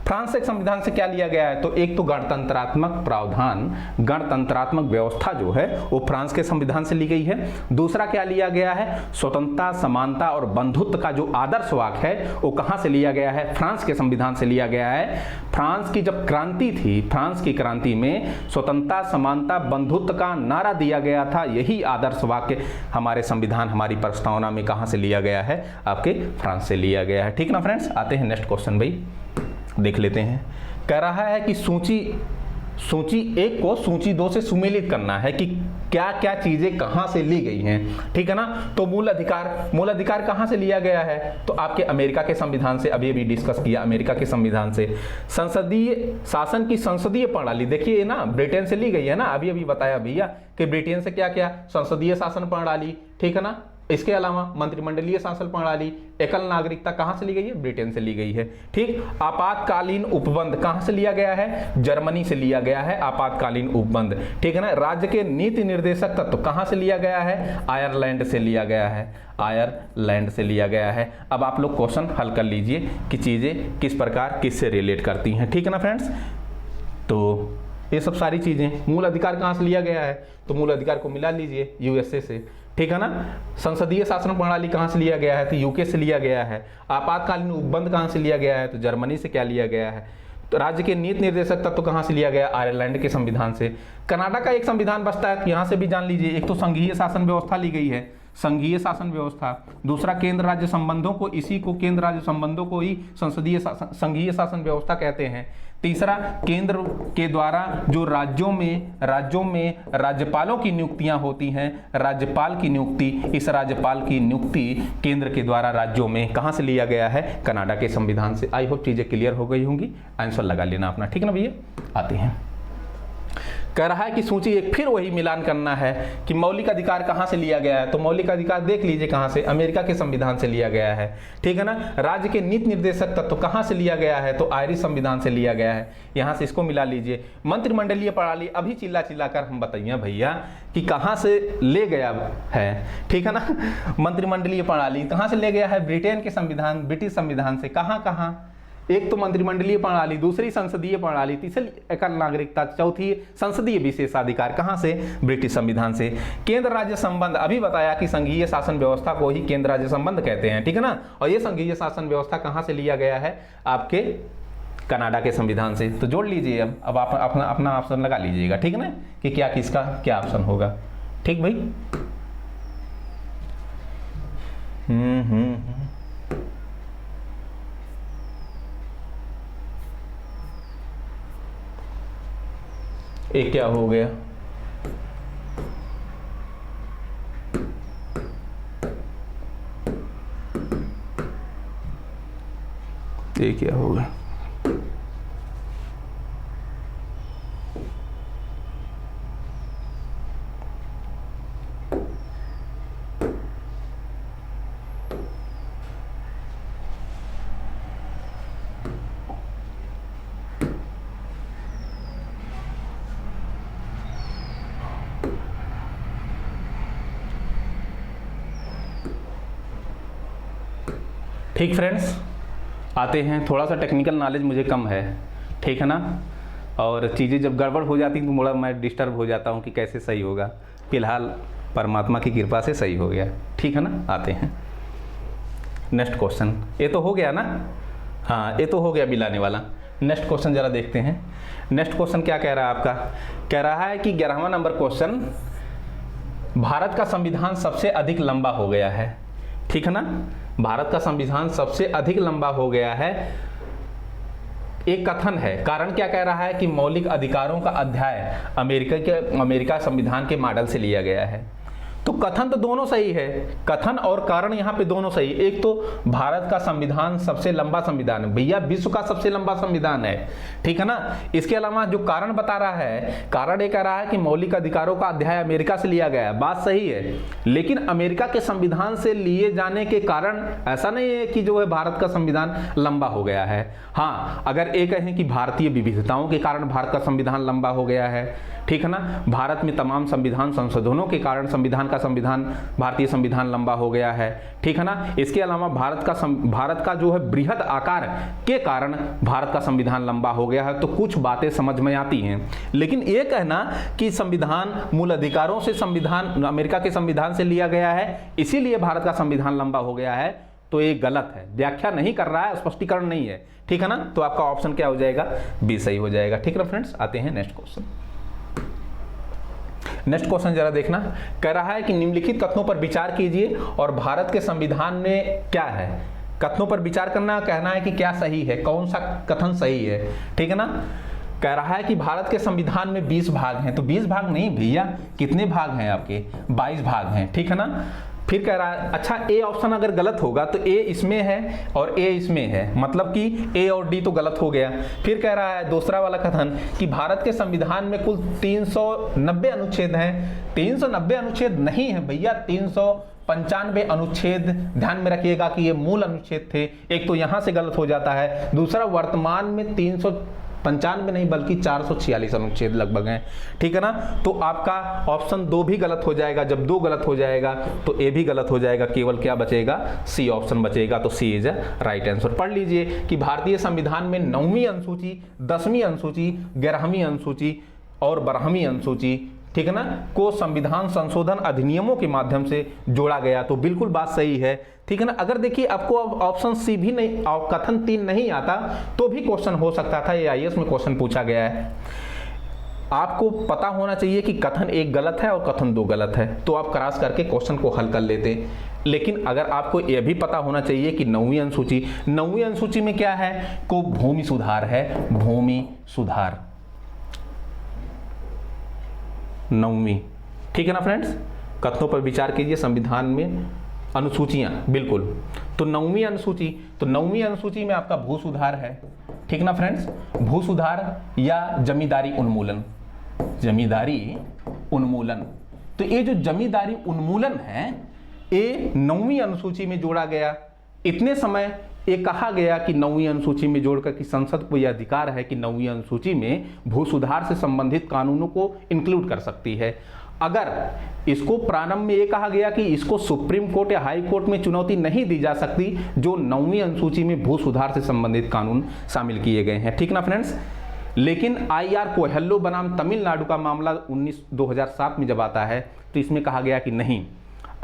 A: फ्रांस के संविधान से क्या लिया गया है? तो एक तो गणतंत्रात्मक प्रावधान, गणतंत्रात्मक व्यवस्था जो है वो फ्रांस के संविधान से ली गई है। दूसरा क्या लिया गया है? स्वतंत्रता, समानता और बंधुत्व का जो आदर्श वाक्य है वो कहां से लिया गया है? फ्रांस के संविधान से लिया गया है। फ्रांस की जब क्रांति थी, फ्रांस की क्रांति में स्वतंत्रता, समानता, बंधुत्व का नारा दिया गया था। यही आदर्श वाक्य हमारे संविधान, हमारी प्रस्तावना में कहां से लिया गया है? आपके फ्रांस से लिया गया है। ठीक ना फ्रेंड्स, आते हैं नेक्स्ट क्वेश्चन भाई, देख लेते हैं। कह रहा है कि सूची 1 को सूची 2 से सुमेलित करना है कि क्या क्या चीजें कहां से ली गई हैं। ठीक है ना, तो मूल अधिकार कहां से लिया गया है? तो आपके अमेरिका के संविधान से, अभी अभी डिस्कस किया अमेरिका के संविधान से। संसदीय शासन की संसदीय प्रणाली, देखिए ना, ब्रिटेन से ली गई है ना, अभी अभी बताया भैया कि ब्रिटेन से क्या क्या, संसदीय शासन प्रणाली। ठीक है ना, इसके अलावा मंत्रिमंडलीय शासन प्रणाली, एकल नागरिकता कहां से ली गई है? ब्रिटेन से ली गई है। ठीक, आपातकालीन उपबंध कहां से लिया गया है? जर्मनी से लिया गया है आपातकालीन उपबंध। ठीक है ना, राज्य के नीति निर्देशक तत्व कहां से लिया गया है? आयरलैंड से लिया गया है, आयरलैंड से लिया गया है। अब आप लोग क्वेश्चन हल कर लीजिए कि चीजें किस प्रकार किससे रिलेट करती हैं। ठीक है ना फ्रेंड्स, तो ये सब सारी चीजें, मूल अधिकार कहां से लिया गया है? तो मूल अधिकार को मिला लीजिए यूएसए से। ठीक है ना, संसदीय शासन प्रणाली कहां से लिया गया है? तो यूके से लिया गया है। आपातकालीन उपबंध कहां से लिया गया है? तो जर्मनी से क्या लिया गया है? तो राज्य के नीति निर्देशक तत्व कहां से लिया गया? आयरलैंड के संविधान से। कनाडा का एक संविधान बचता है, तो यहां से भी जान लीजिए, एक तो संघीय शासन व्यवस्था ली गई है, संघीय शासन व्यवस्था। दूसरा केंद्र राज्य संबंधों को, इसी को केंद्र राज्य संबंधों को ही संघीय शासन व्यवस्था कहते हैं। तीसरा, केंद्र के द्वारा जो राज्यों में राज्यपालों की नियुक्तियां होती हैं, राज्यपाल की नियुक्ति, इस राज्यपाल की नियुक्ति केंद्र के द्वारा राज्यों में कहां से लिया गया है? कनाडा के संविधान से। आई होप चीजें क्लियर हो गई होंगी, आंसर लगा लेना अपना। ठीक ना भैया, आते हैं। कह रहा है कि सूची 1 फिर वही मिलान करना है कि मौलिक अधिकार कहां से लिया गया है। तो मौलिक अधिकार देख लीजिए कहां से, अमेरिका के संविधान से लिया गया है। ठीक है ना, राज्य के नीति निर्देशक तत्व कहां से लिया गया है? तो आयरिश संविधान से लिया गया है, यहां से इसको मिला लीजिए। मंत्रिमंडलीय प्रणाली, अभी चिल्ला कर हम बताइए भैया कि कहां से ले गया है। ठीक है ना, मंत्रिमंडलीय प्रणाली कहां से ले गया है? ब्रिटेन के संविधान, ब्रिटिश संविधान से। कहां? एक तो मंत्रिमंडलीय प्रणाली, दूसरी संसदीय प्रणाली, तीसरी एकल नागरिकता, चौथी संसदीय विशेषाधिकार कहां से? ब्रिटिश संविधान से। केंद्र राज्य संबंध, अभी बताया कि संघीय शासन व्यवस्था को ही केंद्र राज्य संबंध कहते हैं। ठीक है ना, और ये संघीय शासन व्यवस्था कहां से लिया गया है? आपके कनाडा के संविधान से। तो जोड़ लीजिए, अब आप अपना ऑप्शन लगा लीजिएगा। ठीक है ना, कि क्या किसका क्या ऑप्शन होगा। ठीक भाई, एक क्या हो गया? ये क्या हो गया? ठीक फ्रेंड्स, आते हैं। थोड़ा सा टेक्निकल नॉलेज मुझे कम है, ठीक है ना, और चीज़ें जब गड़बड़ हो जाती हैं तो थोड़ा मैं डिस्टर्ब हो जाता हूँ कि कैसे सही होगा। फिलहाल परमात्मा की कृपा से सही हो गया। ठीक है ना, आते हैं नेक्स्ट क्वेश्चन। ये तो हो गया ना, हाँ ये तो हो गया मिलाने वाला। नेक्स्ट क्वेश्चन जरा देखते हैं। नेक्स्ट क्वेश्चन क्या कह रहा है आपका? कह रहा है कि 11वां नंबर क्वेश्चन, भारत का संविधान सबसे अधिक लंबा हो गया है। ठीक है ना, भारत का संविधान सबसे अधिक लंबा हो गया है। एक कथन है, कारण क्या कह रहा है कि मौलिक अधिकारों का अध्याय अमेरिका संविधान के मॉडल से लिया गया है। तो कथन तो दोनों सही है, कथन और कारण यहाँ पे दोनों सही। एक तो भारत का संविधान सबसे लंबा संविधान है, भैया विश्व का सबसे लंबा संविधान है। ठीक है ना, इसके अलावा जो कारण बता रहा है, कारण ये कह रहा है कि मौलिक अधिकारों का अध्याय अमेरिका से लिया गया है, बात सही है। लेकिन अमेरिका के संविधान से लिए जाने के कारण ऐसा नहीं है कि जो है भारत का संविधान लंबा हो गया है। हाँ, अगर ये कहें कि भारतीय विविधताओं के कारण भारत का संविधान लंबा हो गया है, ठीक है ना। भारत में तमाम संविधान संशोधनों के कारण भारतीय संविधान लंबा हो गया है, ठीक है ना। इसके अलावा भारत का जो है बृहद आकार के कारण भारत का संविधान लंबा हो गया है। तो कुछ बातें समझ में आती हैं, लेकिन ये कहना कि संविधान मूल अधिकारों से संविधान अमेरिका के संविधान से लिया गया है इसीलिए भारत का संविधान लंबा हो गया है, तो ये गलत है। व्याख्या नहीं कर रहा है, स्पष्टीकरण नहीं है, ठीक है ना। तो आपका ऑप्शन क्या हो जाएगा, बी सही हो जाएगा, ठीक है फ्रेंड्स। आते हैं नेक्स्ट क्वेश्चन। नेक्स्ट क्वेश्चन जरा देखना, कह रहा है कि निम्नलिखित कथनों पर विचार कीजिए और भारत के संविधान में क्या है। कथनों पर विचार करना, कहना है कि क्या सही है, कौन सा कथन सही है, ठीक है ना। कह रहा है कि भारत के संविधान में 20 भाग हैं, तो 20 भाग नहीं भैया, कितने भाग हैं आपके, 22 भाग हैं, ठीक है ना। फिर कह रहा है, अच्छा ए ऑप्शन अगर गलत होगा तो ए इसमें है और ए इसमें है, मतलब कि ए और डी तो गलत हो गया। फिर कह रहा है दूसरा वाला कथन कि भारत के संविधान में कुल 390 अनुच्छेद हैं। 390 अनुच्छेद नहीं है भैया, 395 अनुच्छेद। ध्यान में रखिएगा कि ये मूल अनुच्छेद थे, एक तो यहां से गलत हो जाता है, दूसरा वर्तमान में 395 नहीं बल्कि 446 अनुच्छेद लगभग हैं, ठीक है ना। तो आपका ऑप्शन 2 भी गलत हो जाएगा। जब 2 गलत हो जाएगा तो ए भी गलत हो जाएगा, केवल क्या बचेगा, सी ऑप्शन बचेगा। तो सी इज राइट आंसर। पढ़ लीजिए कि भारतीय संविधान में 9वीं अनुसूची, 10वीं अनुसूची, 11वीं अनुसूची और 12वीं अनुसूची, ठीक है ना, को संविधान संशोधन अधिनियमों के माध्यम से जोड़ा गया। तो बिल्कुल बात सही है, ठीक है ना। अगर देखिए आपको अब ऑप्शन सी भी नहीं, कथन 3 नहीं आता तो भी क्वेश्चन हो सकता था, ये आईएएस में क्वेश्चन पूछा गया है। आपको पता होना चाहिए कि कथन 1 गलत है और कथन 2 गलत है, तो आप क्रॉस करके क्वेश्चन को हल कर लेते। लेकिन अगर आपको यह भी पता होना चाहिए कि 9वीं अनुसूची में क्या है, को भूमि सुधार है, भूमि सुधार 9वीं, ठीक है ना फ्रेंड्स। कथनों पर विचार कीजिए, संविधान में अनुसूचियां, बिल्कुल। तो 9वीं अनुसूची में आपका भू सुधार है, ठीक ना फ्रेंड्स। भू सुधार या जमींदारी उन्मूलन। तो ये जो जमींदारी उन्मूलन है ये 9वीं अनुसूची में जोड़ा गया। इतने समय ये कहा गया कि 9वीं अनुसूची में जोड़कर कि संसद को यह अधिकार है कि 9वीं अनुसूची में भू सुधार से संबंधित कानूनों को इंक्लूड कर सकती है। अगर इसको प्रारंभ में ये कहा गया कि इसको सुप्रीम कोर्ट या हाई कोर्ट में चुनौती नहीं दी जा सकती जो 9वीं अनुसूची में भू सुधार से संबंधित कानून शामिल किए गए हैं, ठीक ना फ्रेंड्स। लेकिन IR कोहेल्लो बनाम तमिलनाडु का मामला 2007 में जब आता है तो इसमें कहा गया कि नहीं,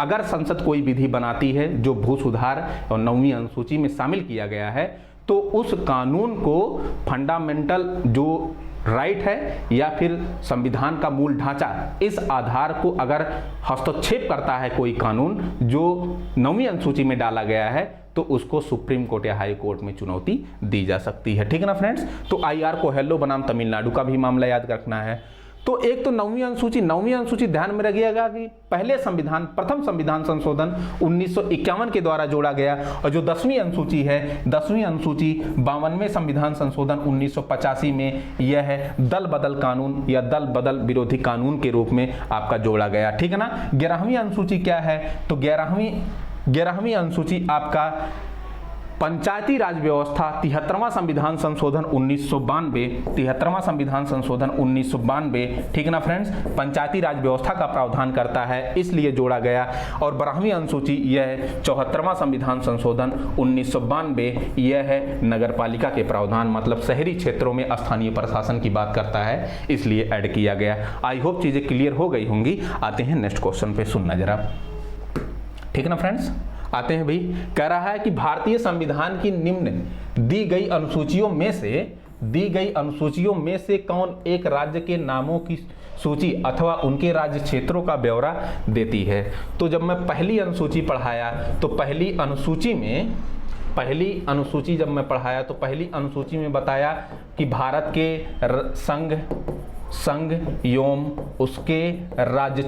A: अगर संसद कोई विधि बनाती है जो भू सुधार और 9वीं अनुसूची में शामिल किया गया है तो उस कानून को फंडामेंटल जो राइट है या फिर संविधान का मूल ढांचा, इस आधार को अगर हस्तक्षेप करता है कोई कानून जो 9वीं अनुसूची में डाला गया है तो उसको सुप्रीम कोर्ट या हाई कोर्ट में चुनौती दी जा सकती है, ठीक है ना फ्रेंड्स। तो IR कोहेल्लो बनाम तमिलनाडु का भी मामला याद रखना है। तो एक तो 9वीं अनुसूची ध्यान में रखिएगा कि प्रथम संविधान संशोधन 1951 के द्वारा जोड़ा गया, और जो 10वीं अनुसूची है, 10वीं अनुसूची 52वें संविधान संशोधन 1985 में यह है दल बदल कानून या दल बदल विरोधी कानून के रूप में आपका जोड़ा गया, ठीक है ना। 11वीं अनुसूची क्या है, तो 11वीं अनुसूची आपका पंचायती राज व्यवस्था 73वां संविधान संशोधन 1992, ठीक है ना फ्रेंड्स, पंचायती राज व्यवस्था का प्रावधान करता है इसलिए जोड़ा गया। और 12वीं अनुसूची यह है 74वां संविधान संशोधन 1992, यह है नगरपालिका के प्रावधान, मतलब शहरी क्षेत्रों में स्थानीय प्रशासन की बात करता है इसलिए ऐड किया गया। आई होप चीजें क्लियर हो गई होंगी। आते हैं नेक्स्ट क्वेश्चन पे, सुनना जरा, ठीक है ना फ्रेंड्स। आते हैं भाई, कह रहा है कि भारतीय संविधान की निम्न दी गई अनुसूचियों में से कौन एक राज्य के नामों की सूची अथवा उनके राज्य क्षेत्रों का ब्यौरा देती है। तो जब मैं पहली अनुसूची पढ़ाया तो पहली अनुसूची जब मैं पढ़ाया तो पहली अनुसूची में बताया कि भारत के संघ एवं उसके राज्य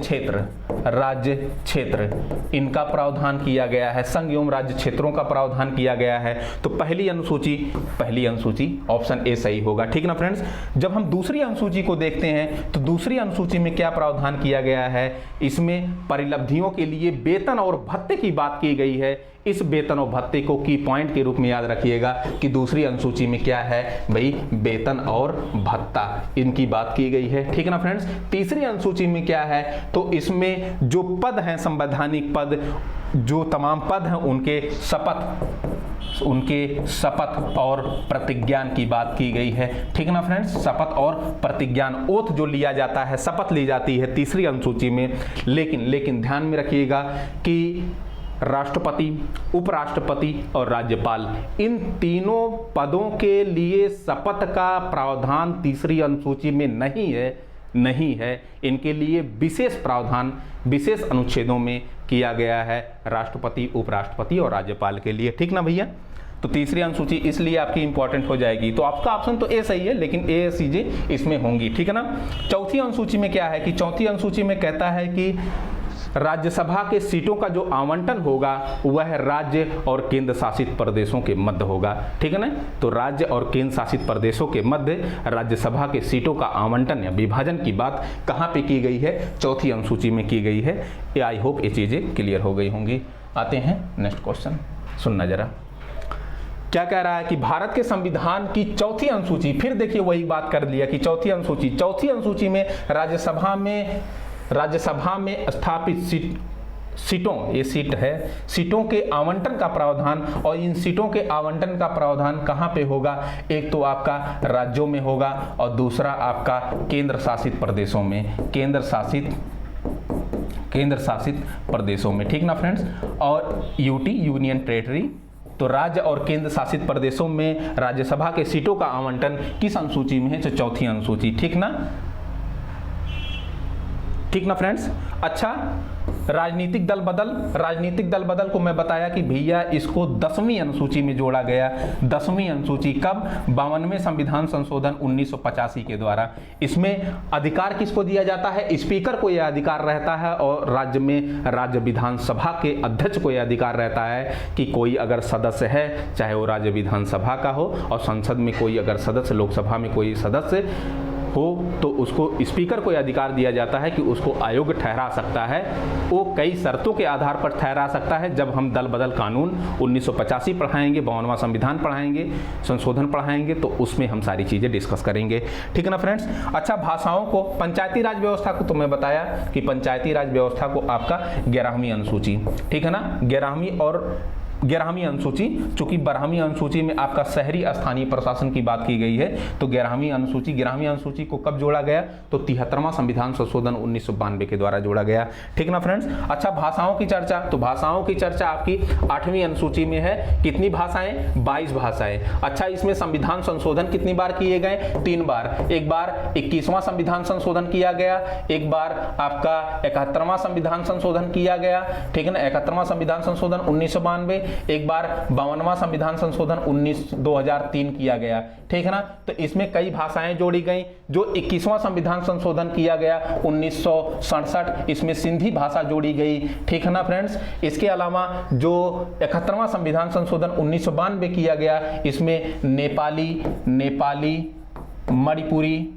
A: क्षेत्र इनका प्रावधान किया गया है, संघ एवं राज्य क्षेत्रों का प्रावधान किया गया है। तो पहली अनुसूची ऑप्शन ए सही होगा, ठीक ना फ्रेंड्स। जब हम दूसरी अनुसूची को देखते हैं तो दूसरी अनुसूची में क्या प्रावधान किया गया है, इसमें परिलब्धियों के लिए वेतन और भत्ते की बात की गई है। इस वेतन और भत्ते को की पॉइंट के रूप में याद रखिएगा कि दूसरी अनुसूची में क्या है भाई, वेतन और भत्ता, इनकी बात की गई है, ठीक है ना फ्रेंड्स। तीसरी अनुसूची में क्या है, तो इसमें जो पद हैं, संवैधानिक पद, जो तमाम पद हैं उनके शपथ और प्रतिज्ञान की बात की गई है, ठीक है ना फ्रेंड्स। शपथ और प्रतिज्ञान, ओथ जो लिया जाता है, शपथ ली जाती है तीसरी अनुसूची में। लेकिन ध्यान में रखिएगा कि राष्ट्रपति, उपराष्ट्रपति और राज्यपाल, इन तीनों पदों के लिए शपथ का प्रावधान तीसरी अनुसूची में नहीं है। इनके लिए विशेष प्रावधान विशेष अनुच्छेदों में किया गया है, राष्ट्रपति, उपराष्ट्रपति और राज्यपाल के लिए, ठीक ना भैया। तो तीसरी अनुसूची इसलिए आपकी इंपॉर्टेंट हो जाएगी। तो आपका ऑप्शन तो ए सही है, लेकिन ए चीजें इसमें होंगी, ठीक है ना। चौथी अनुसूची में क्या है कि चौथी अनुसूची में कहता है कि राज्यसभा के सीटों का जो आवंटन होगा वह राज्य और केंद्र शासित प्रदेशों के मध्य होगा, ठीक है ना। तो राज्य और केंद्र शासित प्रदेशों के मध्य राज्यसभा के सीटों का आवंटन या विभाजन की बात कहाँ पे की गई है, चौथी अनुसूची में की गई है। ये आई होप ये चीजें क्लियर हो गई होंगी। आते हैं नेक्स्ट क्वेश्चन, सुनना जरा क्या कह रहा है कि भारत के संविधान की चौथी अनुसूची, फिर देखिए वही बात कर लिया कि चौथी अनुसूची में राज्यसभा में स्थापित सीटों, ये सीट है, सीटों के आवंटन का प्रावधान, और इन सीटों के आवंटन का प्रावधान कहाँ पे होगा, एक तो आपका राज्यों में होगा और दूसरा आपका केंद्र शासित प्रदेशों में, केंद्र शासित प्रदेशों में, ठीक ना फ्रेंड्स। और यूटी, यूनियन टेरिटरी, तो राज्य और केंद्र शासित प्रदेशों में राज्यसभा के सीटों का आवंटन किस अनुसूची में है, तो चौथी अनुसूची, ठीक ना फ्रेंड्स। अच्छा, राजनीतिक दल बदल को मैं बताया कि भैया इसको 10वीं अनुसूची में जोड़ा गया। 10वीं अनुसूची कब, 52वें संविधान संशोधन 1985 के द्वारा। इसमें अधिकार किसको दिया जाता है, स्पीकर को यह अधिकार रहता है, और राज्य में राज्य विधानसभा के अध्यक्ष को यह अधिकार रहता है कि कोई अगर सदस्य है, चाहे वो राज्य विधानसभा का हो, और संसद में कोई अगर सदस्य, लोकसभा में कोई सदस्य हो, तो उसको स्पीकर को यह अधिकार दिया जाता है कि उसको आयोग ठहरा सकता है। वो कई शर्तों के आधार पर ठहरा सकता है। जब हम दल बदल कानून 1985 पढ़ाएंगे, 52वां संविधान पढ़ाएंगे, संशोधन पढ़ाएंगे, तो उसमें हम सारी चीज़ें डिस्कस करेंगे, ठीक है ना फ्रेंड्स। अच्छा, भाषाओं को, पंचायती राज व्यवस्था को तो मैं बताया कि पंचायती राज व्यवस्था को आपका 11वीं अनुसूची, ठीक है ना, 11वीं अनुसूची, चूंकि 12वीं अनुसूची में आपका शहरी स्थानीय प्रशासन की बात की गई है, तो 11वीं अनुसूची को कब जोड़ा गया, तो 73वां संविधान संशोधन 1992 के द्वारा जोड़ा गया, ठीक ना फ्रेंड्स। अच्छा, भाषाओं की चर्चा, तो भाषाओं की चर्चा आपकी 8वीं अनुसूची में है। कितनी भाषाएं, 22 भाषाएं। अच्छा, इसमें संविधान संशोधन कितनी बार किए गए, 3 बार। एक बार 21वां संविधान संशोधन किया गया, एक बार आपका 71वां संविधान संशोधन किया गया, ठीक है ना, 71वां संविधान संशोधन 1992, एक बार 52वां संविधान संशोधन 2003 किया गया, ठीक है ना। तो इसमें कई भाषाएं जोड़ी गई। जो 21वां संविधान संशोधन किया गया 1967, इसमें सिंधी भाषा जोड़ी गई, ठीक है ना फ्रेंड्स। इसके अलावा जो 71वां संविधान संशोधन 1992 किया गया, इसमें नेपाली, मणिपुरी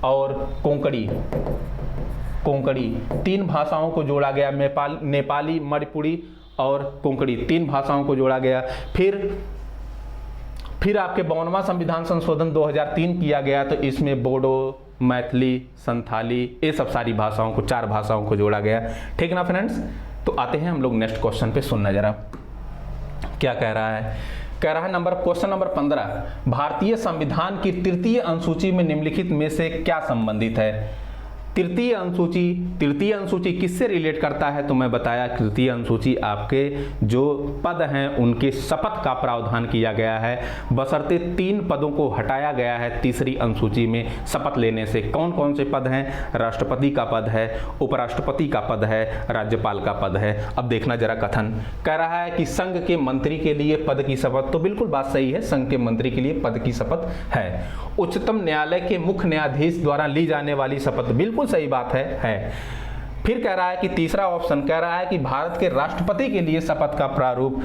A: और कोंकणी 3 भाषाओं को जोड़ा गया। नेपाली, मणिपुरी और कोंकणी 3 भाषाओं को जोड़ा गया। फिर आपके 52वां संविधान संशोधन 2003 किया गया, तो इसमें बोडो, मैथिली, संथाली, ये सब सारी भाषाओं को, 4 भाषाओं को जोड़ा गया, ठीक ना फ्रेंड्स। तो आते हैं हम लोग नेक्स्ट क्वेश्चन पे, सुनना जरा क्या कह रहा है। क्वेश्चन नंबर 15, भारतीय संविधान की तृतीय अनुसूची में निम्नलिखित में से क्या संबंधित है। तृतीय अनुसूची किससे रिलेट करता है, तो मैं बताया तृतीय अनुसूची आपके जो पद हैं उनके शपथ का प्रावधान किया गया है, बशर्ते 3 पदों को हटाया गया है तीसरी अनुसूची में शपथ लेने से। कौन कौन से पद हैं, राष्ट्रपति का पद है, उपराष्ट्रपति का पद है, राज्यपाल का पद है। अब देखना जरा कथन, कह रहा है कि संघ के मंत्री के लिए पद की शपथ, तो बिल्कुल बात सही है, संघ के मंत्री के लिए पद की शपथ है। उच्चतम न्यायालय के मुख्य न्यायाधीश द्वारा ली जाने वाली शपथ, बिल्कुल सही बात है। फिर कह रहा है कि तीसरा ऑप्शन कह रहा है कि भारत के राष्ट्रपति के लिए शपथ का प्रारूप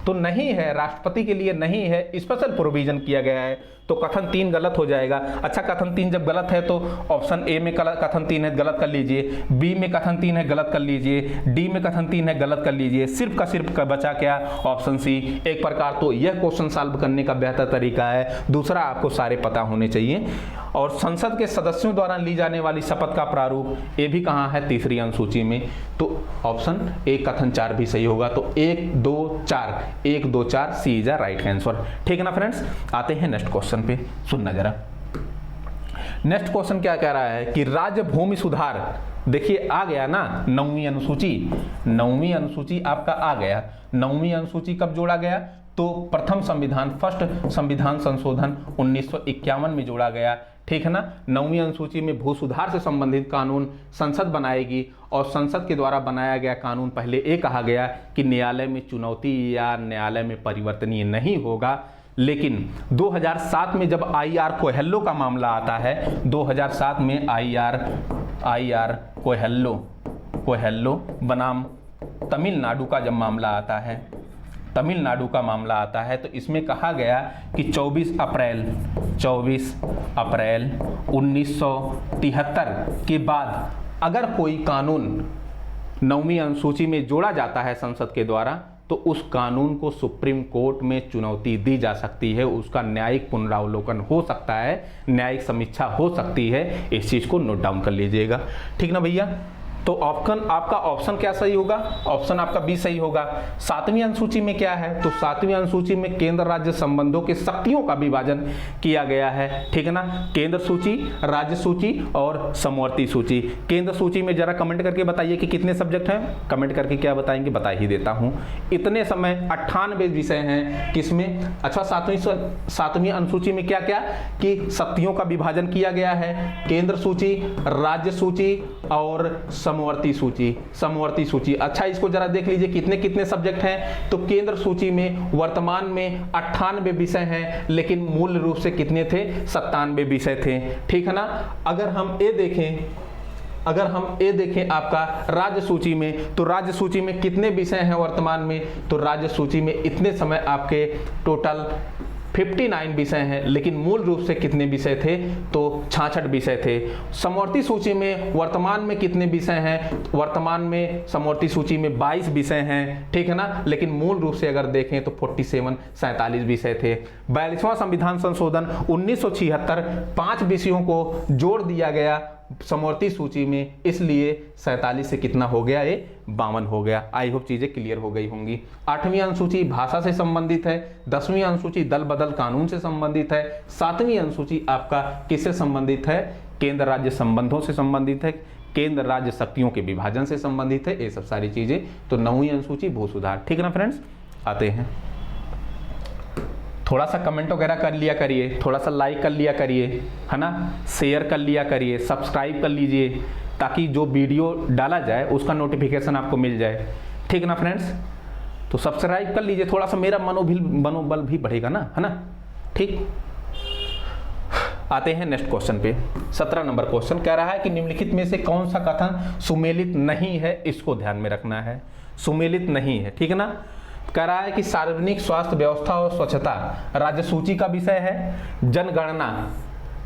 A: तो नहीं है, राष्ट्रपति के लिए नहीं है, स्पेशल प्रोविजन किया गया है। तो कथन 3 गलत हो जाएगा। अच्छा, कथन 3 जब गलत है तो ऑप्शन ए में कथन 3 है, गलत कर लीजिए, बी में कथन 3 है, गलत कर लीजिए, डी में कथन 3 है, गलत कर लीजिए, सिर्फ का सिर्फ बचा क्या, ऑप्शन सी। एक प्रकार तो यह क्वेश्चन सॉल्व करने का बेहतर तरीका है। दूसरा, आपको सारे पता होने चाहिए। और संसद के सदस्यों द्वारा ली जाने वाली शपथ का प्रारूप, ये भी कहाँ है, तीसरी अनुसूची में। तो ऑप्शन ए कथन 4 भी सही होगा। तो 1 2 4, 1 2 4 C is a right answer. ठीक है ना फ्रेंड्स, आते हैं नेक्स्ट क्वेश्चन पे, सुनना जरा। नेक्स्ट क्वेश्चन क्या कह रहा है कि राज्य भूमि सुधार, देखिए आ गया ना 9वीं अनुसूची, 9वीं अनुसूची आपका आ गया। 9वीं अनुसूची कब जोड़ा गया, तो प्रथम संविधान, फर्स्ट संविधान संशोधन 1951 में जोड़ा गया। ठीक है ना। 9वीं अनुसूची में भू सुधार से संबंधित कानून संसद बनाएगी, और संसद के द्वारा बनाया गया कानून पहले ये कहा गया कि न्यायालय में चुनौती या न्यायालय में परिवर्तनीय नहीं होगा। लेकिन 2007 में जब IR कोहेल्लो का मामला आता है, 2007 में IR कोहेल्लो बनाम तमिलनाडु का जब मामला आता है, तमिलनाडु का मामला आता है, तो इसमें कहा गया कि 24 अप्रैल 1973 के बाद अगर कोई कानून 9वीं अनुसूची में जोड़ा जाता है संसद के द्वारा, तो उस कानून को सुप्रीम कोर्ट में चुनौती दी जा सकती है, उसका न्यायिक पुनरावलोकन हो सकता है, न्यायिक समीक्षा हो सकती है। इस चीज़ को नोट डाउन कर लीजिएगा। ठीक ना भैया। तो आपका ऑप्शन क्या सही होगा, ऑप्शन आपका बी सही होगा। 7वीं अनुसूची में क्या है, तो 7वीं अनुसूची में केंद्र राज्य संबंधों के शक्तियों का विभाजन किया गया है। ठीक है ना। केंद्र सूची, राज्य सूची और समवर्ती सूची। केंद्र सूची में जरा कमेंट करके बताइए कि कितने सब्जेक्ट हैं, कमेंट करके क्या बताएंगे, बता ही देता हूं। इतने समय 98 विषय हैं किसमें, अच्छा 7वीं अनुसूची में क्या क्या कि शक्तियों का विभाजन किया गया है, केंद्र सूची, राज्य सूची और समवर्ती सूची। अच्छा, इसको जरा देख लीजिए कितने कितने सब्जेक्ट हैं। तो केंद्र सूची में वर्तमान में 98 विषय हैं, लेकिन मूल रूप से कितने थे, 97 विषय थे। ठीक है ना। अगर हम ये देखें आपका राज्य सूची में, तो राज्य सूची में कितने विषय हैं वर्तमान में, तो राज्य सूची में इतने समय आपके टोटल 59 विषय हैं, लेकिन मूल रूप से कितने विषय थे, तो 66 विषय थे। समवर्ती सूची में वर्तमान में कितने विषय हैं, वर्तमान में समवर्ती सूची में 22 विषय हैं। ठीक है ना। लेकिन मूल रूप से अगर देखें तो 47 विषय थे। 42वां संविधान संशोधन 1976 5 विषयों को जोड़ दिया गया समवर्ती सूची में, इसलिए 47 से कितना हो गया, ये 52 हो गया। आई होप चीजें क्लियर हो गई होंगी। 8वीं अनुसूची भाषा से संबंधित है। 10वीं अनुसूची दल बदल कानून से संबंधित है। 7वीं अनुसूची आपका किससे संबंधित है, केंद्र राज्य संबंधों से संबंधित है, केंद्र राज्य शक्तियों के विभाजन से संबंधित है। ये सब सारी चीजें। तो 9वीं अनुसूची भू सुधार। ठीक है ना फ्रेंड्स। आते हैं, थोड़ा सा कमेंट वगैरह कर लिया करिए, थोड़ा सा लाइक कर लिया करिए, है ना, शेयर कर लिया करिए, सब्सक्राइब कर लीजिए, ताकि जो वीडियो डाला जाए उसका नोटिफिकेशन आपको मिल जाए। ठीक है ना फ्रेंड्स। तो सब्सक्राइब कर लीजिए, थोड़ा सा मेरा मनोबल भी बढ़ेगा ना, है ना। ठीक। आते हैं नेक्स्ट क्वेश्चन पे। 17 नंबर क्वेश्चन कह रहा है कि निम्नलिखित में से कौन सा कथन सुमेलित नहीं है, इसको ध्यान में रखना है। सुमेलित नहीं है। ठीक है ना। कह रहा है कि सार्वजनिक स्वास्थ्य व्यवस्था और स्वच्छता राज्य सूची का विषय है, जनगणना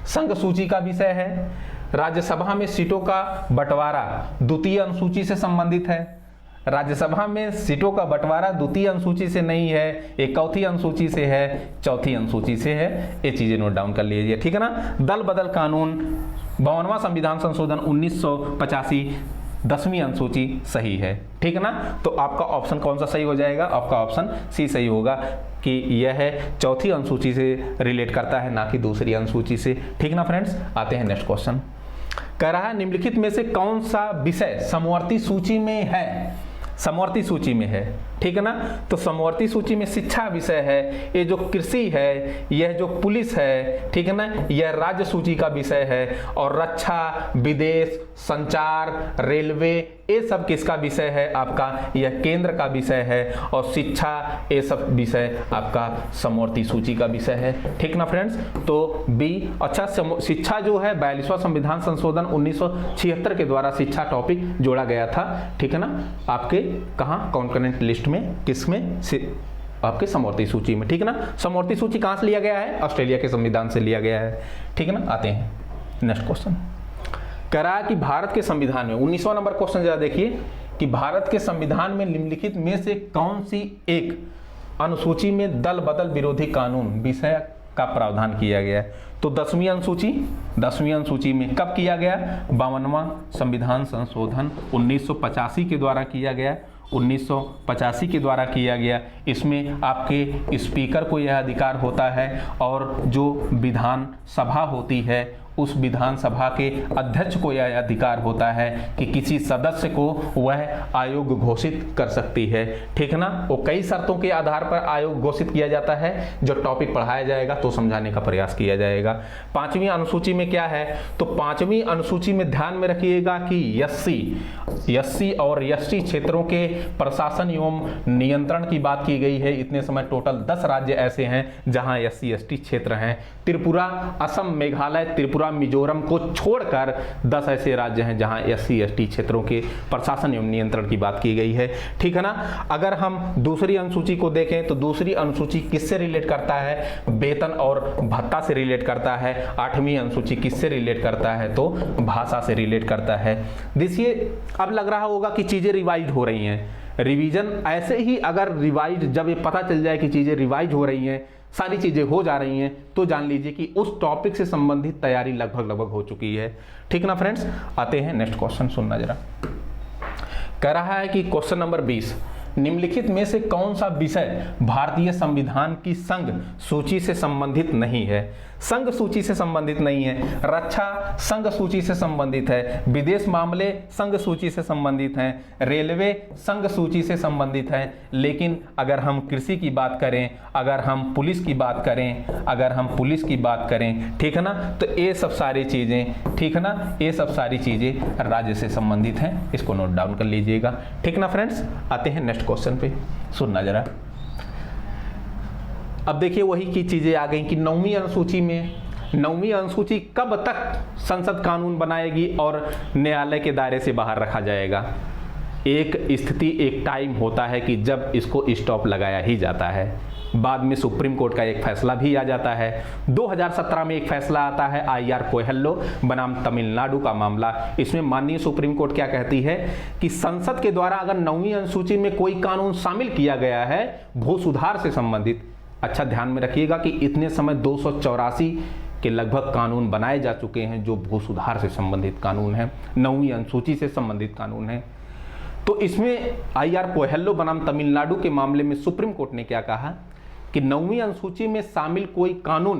A: संघ सूची का विषय है, राज्यसभा में सीटों का बंटवारा द्वितीय अनुसूची से संबंधित है। राज्यसभा में सीटों का बंटवारा द्वितीय अनुसूची से नहीं है, एक चौथी अनुसूची से है, चौथी अनुसूची से है। ये चीजें नोट डाउन कर लीजिए। ठीक है ना। दल बदल कानून 52वां संविधान संशोधन 1985 10वीं अनुसूची सही है। ठीक है ना। तो आपका ऑप्शन कौन सा सही हो जाएगा, आपका ऑप्शन सी सही होगा कि यह है चौथी अनुसूची से रिलेट करता है, ना कि दूसरी अनुसूची से। ठीक ना फ्रेंड्स। आते हैं नेक्स्ट क्वेश्चन। कह रहा है निम्नलिखित में से कौन सा विषय समवर्ती सूची में है, समवर्ती सूची में है। ठीक है ना। तो समवर्ती सूची में शिक्षा विषय है, ये जो कृषि है, यह जो पुलिस है, ठीक है ना, यह राज्य सूची का विषय है। और रक्षा, विदेश, संचार, रेलवे, ये सब किसका विषय है, आपका यह केंद्र का विषय है। और शिक्षा, ये सब विषय आपका समवर्ती सूची का विषय है। ठीक ना फ्रेंड्स। तो बी। अच्छा, शिक्षा जो है 42वां संविधान संशोधन 1976 के द्वारा शिक्षा टॉपिक जोड़ा गया था। ठीक है ना। आपके कहाँ कॉन्करेंट लिस्ट में, किसमें, आपके समवर्ती सूची में, ठीक है ना। समवर्ती सूची कहाँ से लिया गया है? ऑस्ट्रेलिया के संविधान से लिया गया है, ठीक है ना। आते हैं नेक्स्ट क्वेश्चन। कह रहा है कि भारत के संविधान में 19वां नंबर क्वेश्चन जरा देखिए कि भारत के संविधान में निम्नलिखित में से कौन सी एक अनुसूची में दल बदल विरोधी कानून विषय का प्रावधान किया गया है? तो 10वीं अनुसूची में कब किया गया? 52वां संविधान संशोधन 1985 के द्वारा किया गया, 1985 के द्वारा किया गया। इसमें आपके स्पीकर को यह अधिकार होता है और जो विधान सभा होती है उस विधानसभा के अध्यक्ष को यह अधिकार होता है कि किसी सदस्य को वह आयोग घोषित कर सकती है, ठीक है ना। वो कई शर्तों के आधार पर आयोग घोषित किया जाता है, जो टॉपिक पढ़ाया जाएगा तो समझाने का प्रयास किया जाएगा। 5वीं अनुसूची में क्या है? तो 5वीं अनुसूची में ध्यान में रखिएगा कि एससी और एसटी क्षेत्रों के प्रशासन एवं नियंत्रण की बात की गई है। इतने समय टोटल 10 राज्य ऐसे हैं जहां एससी एसटी क्षेत्र हैं। त्रिपुरा, असम, मेघालय, त्रिपुरा, मिजोरम को छोड़कर 10 ऐसे राज्य हैं जहां एससी एसटी क्षेत्रों के प्रशासन एवं नियंत्रण की बात की गई है, ठीक है ना। अगर हम दूसरी अनुसूची को देखें तो दूसरी अनुसूची किससे रिलेट करता है? वेतन और भत्ता से रिलेट करता है। 8वीं अनुसूची किससे रिलेट करता है? तो भाषा से रिलेट करता है। देखिए अब लग रहा होगा कि चीजें रिवाइज हो रही हैं। रिवीजन ऐसे ही अगर रिवाइज, जब ये पता चल जाए कि चीजें रिवाइज हो रही हैं, सारी चीजें हो जा रही हैं, तो जान लीजिए कि उस टॉपिक से संबंधित तैयारी लगभग हो चुकी है, ठीक ना फ्रेंड्स। आते हैं नेक्स्ट क्वेश्चन, सुनना जरा। कह रहा है कि क्वेश्चन नंबर 20, निम्नलिखित में से कौन सा विषय भारतीय संविधान की संघ सूची से संबंधित नहीं है? संघ सूची से संबंधित नहीं है। रक्षा संघ सूची से संबंधित है, विदेश मामले संघ सूची से संबंधित हैं, रेलवे संघ सूची से संबंधित है। लेकिन अगर हम कृषि की बात करें, अगर हम पुलिस की बात करें, ठीक है ना, तो ये सब सारी चीजें, ठीक है ना, ये सब सारी चीजें राज्य से संबंधित हैं। इसको नोट डाउन कर लीजिएगा, ठीक ना फ्रेंड्स। आते हैं नेक्स्ट क्वेश्चन पे, सुनना जरा। अब देखिए वही की चीजें आ गई कि 9वीं अनुसूची कब तक संसद कानून बनाएगी और न्यायालय के दायरे से बाहर रखा जाएगा? एक स्थिति, एक टाइम होता है कि जब इसको स्टॉप लगाया ही जाता है। बाद में सुप्रीम कोर्ट का एक फैसला भी आ जाता है। 2017 में एक फैसला आता है IR कोयहल्लो बनाम तमिलनाडु का मामला। इसमें माननीय सुप्रीम कोर्ट क्या कहती है कि संसद के द्वारा अगर 9वीं अनुसूची में कोई कानून शामिल किया गया है भू सुधार से संबंधित, अच्छा ध्यान में रखिएगा कि इतने समय 284 के लगभग कानून बनाए जा चुके हैं जो भू सुधार से संबंधित कानून हैं, 9वीं अनुसूची से संबंधित कानून हैं। तो इसमें IR कोयहल्लो बनाम तमिलनाडु के मामले में सुप्रीम कोर्ट ने क्या कहा कि 9वीं अनुसूची में शामिल कोई कानून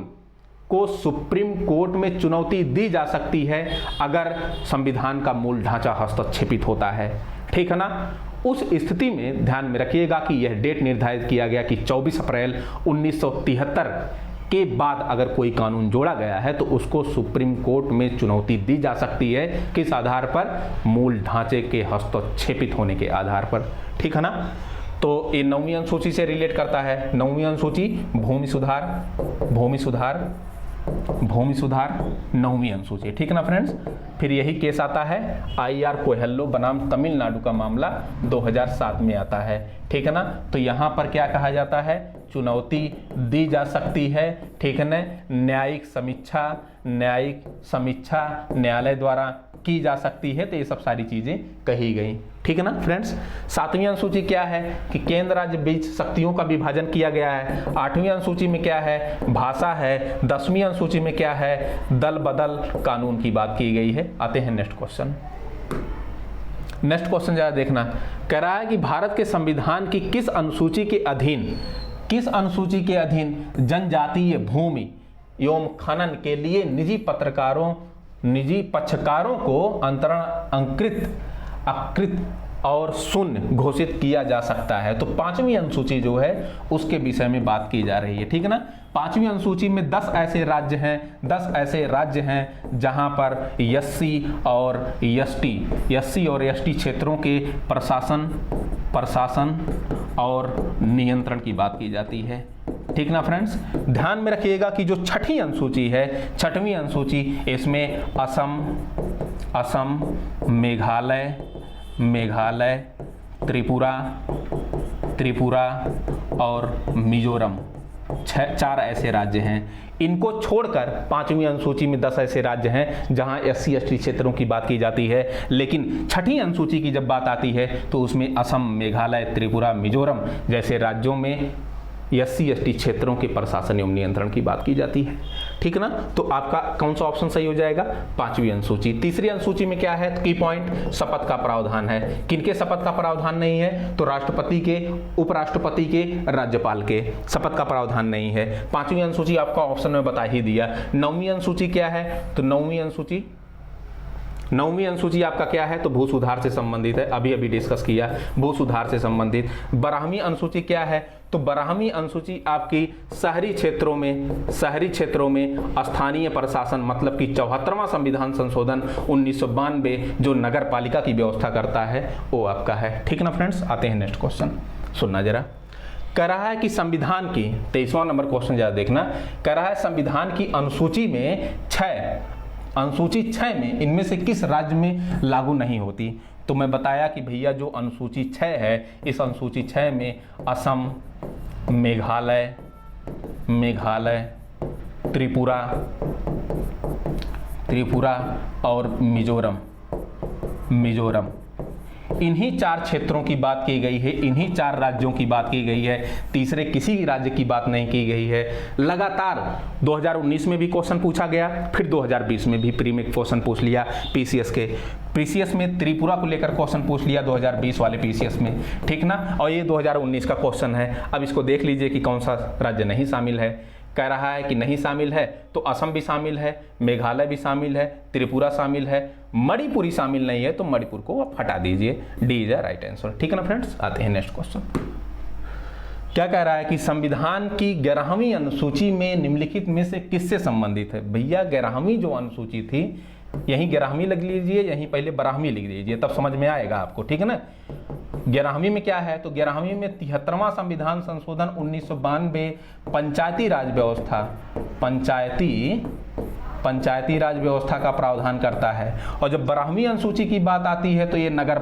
A: को सुप्रीम कोर्ट में चुनौती दी जा सकती है अगर संविधान का मूल ढांचा हस्तक्षेपित होता है, ठीक है ना। उस स्थिति में ध्यान में रखिएगा कि यह डेट निर्धारित किया गया कि 24 अप्रैल 1973 के बाद अगर कोई कानून जोड़ा गया है तो उसको सुप्रीम कोर्ट में चुनौती दी जा सकती है। किस आधार पर? मूल ढांचे के हस्तक्षेपित होने के आधार पर, ठीक है ना। तो ये 9वीं अनुसूची से रिलेट करता है। 9वीं अनुसूची भूमि सुधार 9वीं अनुसूची, ठीक है ना फ्रेंड्स। फिर यही केस आता है IR कोयहल्लो बनाम तमिलनाडु का मामला 2007 में आता है, ठीक है ना। तो यहाँ पर क्या कहा जाता है? चुनौती दी जा सकती है, ठीक है ना। न्यायिक समीक्षा न्यायालय द्वारा की जा सकती है। तो ये सब सारी चीजें कही गई, ठीक है ना फ्रेंड्स। 7वीं अनुसूची क्या है कि केंद्र राज्य बीच शक्तियों का विभाजन किया गया है। 8वीं अनुसूची में क्या है? भाषा है। 10वीं अनुसूची में क्या है? दल बदल कानून की बात की गई है। आते हैं नेक्स्ट क्वेश्चन जरा देखना। कह रहा है कि भारत के संविधान की किस अनुसूची के अधीन जनजातीय भूमि एवं खनन के लिए निजी पक्षकारों को अकृत और शून्य घोषित किया जा सकता है। तो 5वीं अनुसूची जो है उसके विषय में बात की जा रही है, ठीक है ना। 5वीं अनुसूची में 10 ऐसे राज्य हैं जहां पर एससी और एसटी क्षेत्रों के प्रशासन और नियंत्रण की बात की जाती है, ठीक ना फ्रेंड्स। ध्यान में रखिएगा कि जो 6वीं अनुसूची है, 6वीं अनुसूची, इसमें असम, मेघालय, त्रिपुरा और मिजोरम, चार ऐसे राज्य हैं। इनको छोड़कर पांचवी अनुसूची में 10 ऐसे राज्य हैं जहां SC ST क्षेत्रों की बात की जाती है, लेकिन छठी अनुसूची की जब बात आती है तो उसमें असम, मेघालय, त्रिपुरा, मिजोरम जैसे राज्यों में SC ST क्षेत्रों के प्रशासन एवं नियंत्रण की बात की जाती है। ठीक ना, तो आपका कौन सा ऑप्शन सही हो जाएगा? पांचवी अनुसूची। तीसरी अनुसूची में क्या है? की पॉइंट, शपथ का प्रावधान है। किनके शपथ का प्रावधान नहीं है? तो राष्ट्रपति के, उपराष्ट्रपति के, राज्यपाल के शपथ का प्रावधान नहीं है। पांचवी अनुसूची आपका ऑप्शन में बता ही दिया। नौवीं अनुसूची क्या है? तो नौवीं अनुसूची आपका क्या है? तो भू सुधार से संबंधित है, अभी अभी डिस्कस किया, भू सुधार से संबंधित। 12वीं अनुसूची क्या है? तो 12वीं अनुसूची आपकी शहरी क्षेत्रों में स्थानीय प्रशासन, मतलब कि 74वां संविधान संशोधन 1992 जो नगर पालिका की व्यवस्था करता है वो आपका है। ठीक ना फ्रेंड्स, आते हैं नेक्स्ट क्वेश्चन, सुनना जरा। कह रहा है कि संविधान की 23वां नंबर क्वेश्चन जरा देखना। कह रहा है संविधान की अनुसूची 6 में इनमें से किस राज्य में लागू नहीं होती? तो मैं बताया कि भैया जो अनुसूची 6 है, इस अनुसूची 6 में असम, मेघालय, त्रिपुरा और मिजोरम, इन्हीं 4 क्षेत्रों की बात की गई है, इन्हीं 4 राज्यों की बात की गई है, तीसरे किसी राज्य की बात नहीं की गई है। लगातार 2019 में भी क्वेश्चन पूछा गया, फिर 2020 में भी प्री में क्वेश्चन पूछ लिया पीसीएस में त्रिपुरा को लेकर क्वेश्चन पूछ लिया 2020 वाले पीसीएस में। ठीक ना, और ये 2019 का क्वेश्चन है। अब इसको देख लीजिए कि कौन सा राज्य नहीं शामिल है। कह रहा है कि नहीं शामिल है तो असम भी शामिल है, मेघालय भी शामिल है, त्रिपुरा शामिल है, मणिपुरी शामिल नहीं है, तो मणिपुर को आप हटा दीजिए। D is right answer. ठीक है ना फ्रेंड्स, आते हैं नेक्स्ट क्वेश्चन। क्या कह रहा है कि संविधान की 11वीं अनुसूची में निम्नलिखित में से किससे संबंधित है? भैया 11वीं जो अनुसूची थी, यहीं 11वीं लिख लीजिए, यहीं पहले 12वीं लिख लीजिए, तब समझ में आएगा आपको। ठीक है ना, 11वीं में क्या है? तो 11वीं में 73वां संविधान संशोधन 1992 पंचायती राज व्यवस्था का प्रावधान करता है। और जब 12वीं अनुसूची की बात आती है तो ये नगर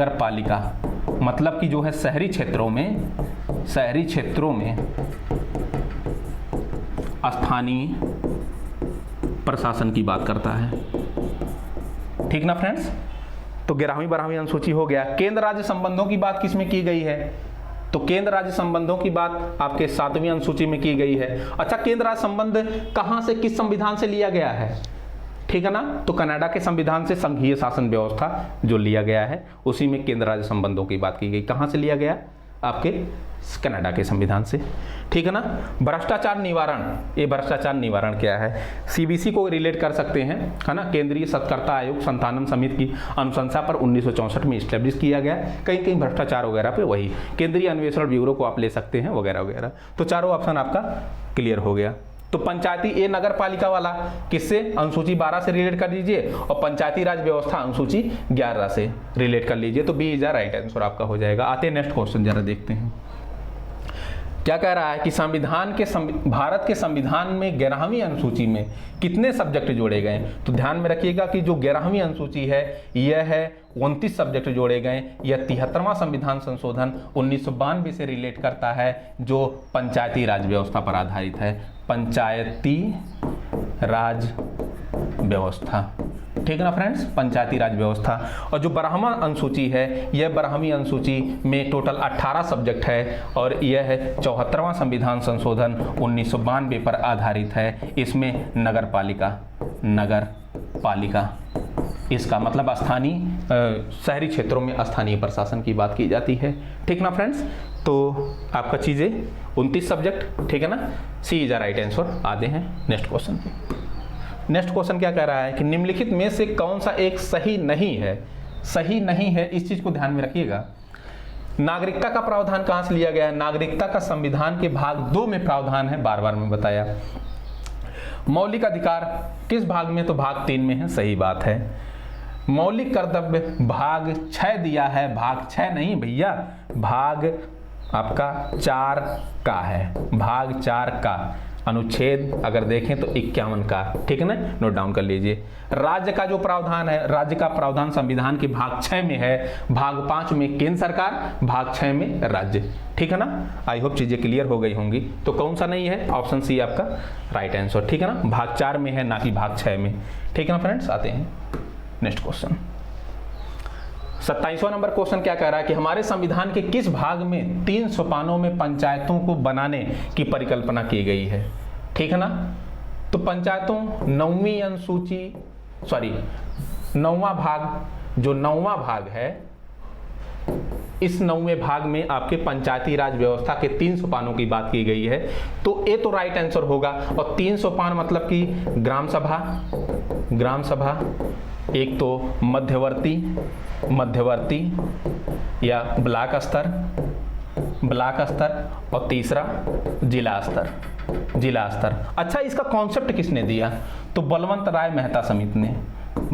A: पालिका मतलब कि जो है शहरी क्षेत्रों में स्थानीय प्रशासन की बात करता है। ठीक ना फ्रेंड्स, तो 11वीं 12वीं अनुसूची हो गया। केंद्र राज्य संबंधों की बात किसमें की गई है? तो केंद्र राज्य संबंधों की बात आपके 7वीं अनुसूची में की गई है। अच्छा, केंद्र राज्य संबंध कहां से, किस संविधान से लिया गया है? ठीक है ना, तो कनाडा के संविधान से संघीय शासन व्यवस्था जो लिया गया है उसी में केंद्र राज्य संबंधों की बात की गई। कहां से लिया गया? आपके कनाडा के संविधान से। ठीक है ना। भ्रष्टाचार निवारण, ये भ्रष्टाचार निवारण क्या है? सीबीसी को रिलेट कर सकते हैं, है ना। केंद्रीय सतर्कता आयोग संस्थानन समिति की अनुशंसा पर 1964 में स्टैब्लिश किया गया। कहीं कहीं भ्रष्टाचार वगैरह पे वही केंद्रीय अन्वेषण ब्यूरो को आप ले सकते हैं वगैरह वगैरह। तो चारों ऑप्शन आपका क्लियर हो गया। तो पंचायती, ये नगर पालिका वाला किससे? अनुसूची 12 से रिलेट कर लीजिए, और पंचायती राज व्यवस्था अनुसूची 11 से रिलेट कर लीजिए। तो बी इज राइट आंसर आपका हो जाएगा। आते हैं नेक्स्ट क्वेश्चन, जरा देखते हैं क्या कह रहा है कि भारत के संविधान में 11वीं अनुसूची में कितने सब्जेक्ट जोड़े गए? तो ध्यान में रखिएगा कि जो 11वीं अनुसूची है यह है 29 सब्जेक्ट जोड़े गए। यह 73वां संविधान संशोधन 1992 से रिलेट करता है, जो पंचायती राज व्यवस्था पर आधारित है। पंचायती राज व्यवस्था, ठीक है ना फ्रेंड्स, पंचायती राज व्यवस्था। और जो 12वां अनुसूची है, यह 12वीं अनुसूची में टोटल 18 सब्जेक्ट है, और यह है 74वां संविधान संशोधन 1992 पर आधारित है। इसमें नगर पालिका इसका मतलब स्थानीय शहरी क्षेत्रों में स्थानीय प्रशासन की बात की जाती है। ठीक ना फ्रेंड्स, तो आपका चीज़ें 29 सब्जेक्ट, ठीक है ना। सी इज अ राइट आंसर। आते हैं नेक्स्ट क्वेश्चन पे। नेक्स्ट क्वेश्चन क्या कह रहा है कि निम्नलिखित में से कौन सा एक सही नहीं है? सही नहीं है, इस चीज को ध्यान में रखिएगा। नागरिकता का प्रावधान कहां से लिया गया है? नागरिकता का संविधान के भाग 2 में प्रावधान है, बार बार मैं बताया। मौलिक अधिकार किस भाग में? तो भाग 3 में है, सही बात है। मौलिक कर्तव्य भाग 6 दिया है, भाग 6 नहीं भैया, भाग आपका 4 का है, भाग 4 का। अनुच्छेद अगर देखें तो 51 का, ठीक है ना, नोट डाउन कर लीजिए। राज्य का जो प्रावधान है, राज्य का प्रावधान संविधान के भाग 6 में है, भाग 5 में केंद्र सरकार, भाग 6 में राज्य, ठीक है ना। आई होप चीजें क्लियर हो गई होंगी। तो कौन सा नहीं है, ऑप्शन सी आपका राइट आंसर, ठीक है ना, भाग 4 में है ना कि भाग 6 में, ठीक है ना फ्रेंड्स। आते हैं नेक्स्ट क्वेश्चन। 27वां नंबर क्वेश्चन क्या कह रहा है कि हमारे संविधान के किस भाग में 3 सोपानों में पंचायतों को बनाने की परिकल्पना की गई है, ठीक है ना। तो पंचायतों 9वीं अनुसूची, सॉरी 9वां भाग, जो 9वां भाग है, इस 9वें भाग में आपके पंचायती राज व्यवस्था के 3 सोपानों की बात की गई है। तो ये तो राइट आंसर होगा। और 3 सोपान मतलब कि ग्राम सभा, ग्राम सभा, एक तो मध्यवर्ती या ब्लॉक स्तर, और तीसरा जिला स्तर। अच्छा, इसका कॉन्सेप्ट किसने दिया? तो बलवंत राय मेहता समिति ने,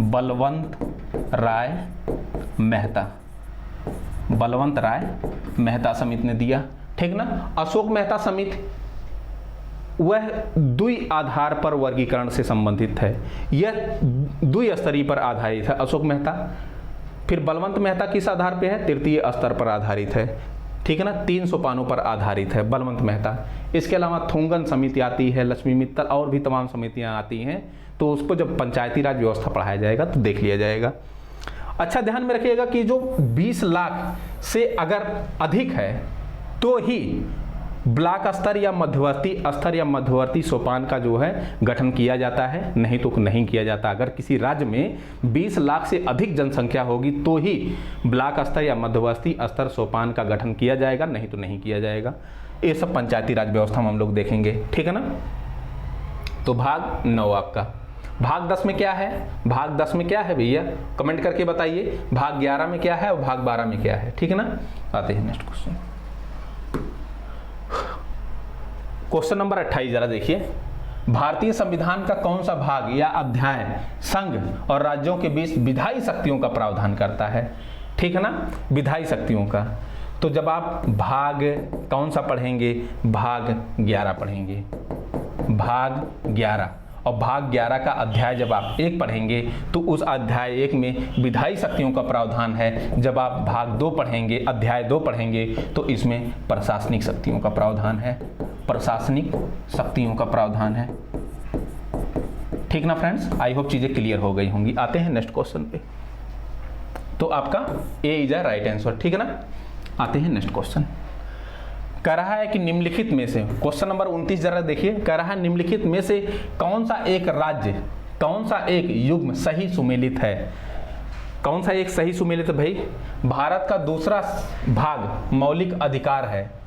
A: बलवंत राय मेहता समिति ने दिया, ठीक ना। अशोक मेहता समिति वह द्वि आधार पर वर्गीकरण से संबंधित है, यह द्विस्तरीय पर आधारित है अशोक मेहता। फिर बलवंत मेहता किस आधार पे है? तृतीय स्तर पर आधारित है, ठीक है ना, 3 सोपानों पर आधारित है बलवंत मेहता। इसके अलावा थोंगन समिति आती है, लक्ष्मी मित्तल और भी तमाम समितियां आती हैं। तो उसको जब पंचायती राज व्यवस्था पढ़ाया जाएगा तो देख लिया जाएगा। अच्छा, ध्यान में रखिएगा कि जो 20 लाख से अगर अधिक है तो ही ब्लॉक स्तर या मध्यवर्ती सोपान का जो है गठन किया जाता है, नहीं तो नहीं किया जाता। अगर किसी राज्य में 20 लाख से अधिक जनसंख्या होगी तो ही ब्लॉक स्तर या मध्यवर्ती स्तर सोपान का गठन किया जाएगा, नहीं तो नहीं किया जाएगा। ये सब पंचायती राज व्यवस्था में हम लोग देखेंगे, ठीक है ना। तो भाग 9 आपका। भाग 10 में क्या है? भाग 10 में क्या है भैया, कमेंट करके बताइए। भाग 11 में क्या है और भाग 12 में क्या है, ठीक है ना। आते हैं नेक्स्ट क्वेश्चन। क्वेश्चन नंबर 28 जरा देखिए। भारतीय संविधान का कौन सा भाग या अध्याय संघ और राज्यों के बीच विधायी शक्तियों का प्रावधान करता है, ठीक है ना, विधायी शक्तियों का। तो जब आप भाग कौन सा पढ़ेंगे? भाग 11 पढ़ेंगे, भाग 11। और भाग 11 का अध्याय जब आप 1 पढ़ेंगे तो उस अध्याय 1 में विधायी शक्तियों का प्रावधान है। जब आप भाग 2 पढ़ेंगे, अध्याय 2 पढ़ेंगे तो इसमें प्रशासनिक शक्तियों का प्रावधान है, प्रशासनिक शक्तियों का प्रावधान है, ठीक ना फ्रेंड्स। आई होप चीजें क्लियर हो गई होंगी। आते हैं नेक्स्ट क्वेश्चन पे। तो आपका ए इज अ राइट आंसर, ठीक है ना। आते हैं नेक्स्ट क्वेश्चन। कह रहा है कि निम्नलिखित में से, क्वेश्चन नंबर 29 जरा देखिए। कह रहा है निम्नलिखित में से कौन सा एक राज्य, कौन सा एक युग्म सही सुमेलित है? कौन सा एक सही सुमेलित है भाई? भारत का दूसरा भाग मौलिक अधिकार है।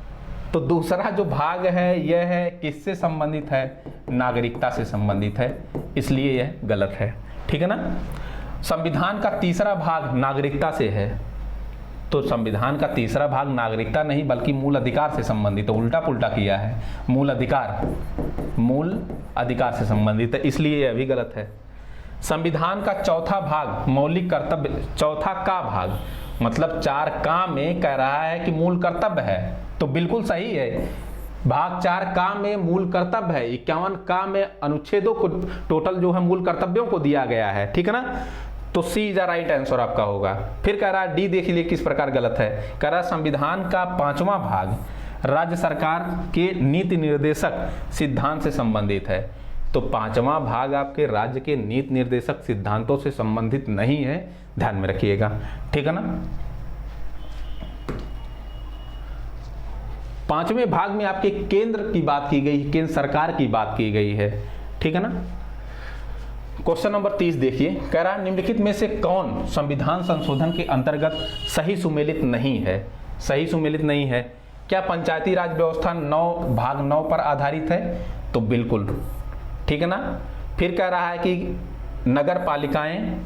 A: तो दूसरा जो भाग है यह है किससे संबंधित है? नागरिकता से संबंधित है, इसलिए यह गलत है, ठीक है ना। संविधान का तीसरा भाग नागरिकता से है, तो संविधान का तीसरा भाग नागरिकता नहीं बल्कि मूल अधिकार से संबंधित, तो उल्टा पुल्टा किया है, मूल अधिकार से संबंधित है, इसलिए यह भी गलत है। संविधान का चौथा भाग मौलिक कर्तव्य, चौथा का भाग मतलब 4 का में कह रहा है कि मूल कर्तव्य है, तो बिल्कुल सही है। भाग 4 का में मूल कर्तव्य है, 51 का में अनुच्छेदों को टोटल जो है मूल कर्तव्यों को दिया गया है, ठीक है ना। तो सी इज राइट आंसर आपका होगा। फिर कह रहा है डी देख लीजिए किस प्रकार गलत है। कह रहा है संविधान का 5वां भाग राज्य सरकार के नीति निर्देशक सिद्धांत से संबंधित है, तो 5वां भाग आपके राज्य के नीति निर्देशक सिद्धांतों से संबंधित नहीं है, ध्यान में रखिएगा, ठीक है ना। 5वें भाग में आपके केंद्र की बात की गई, केंद्र सरकार की बात की गई है, ठीक है ना। क्वेश्चन नंबर 30 देखिए। कह रहा है निम्नलिखित में से कौन संविधान संशोधन के अंतर्गत सही सुमेलित नहीं है? सही सुमेलित नहीं है। क्या पंचायती राज व्यवस्था भाग 9 पर आधारित है? तो बिल्कुल, ठीक है ना। फिर कह रहा है कि नगर पालिकाएं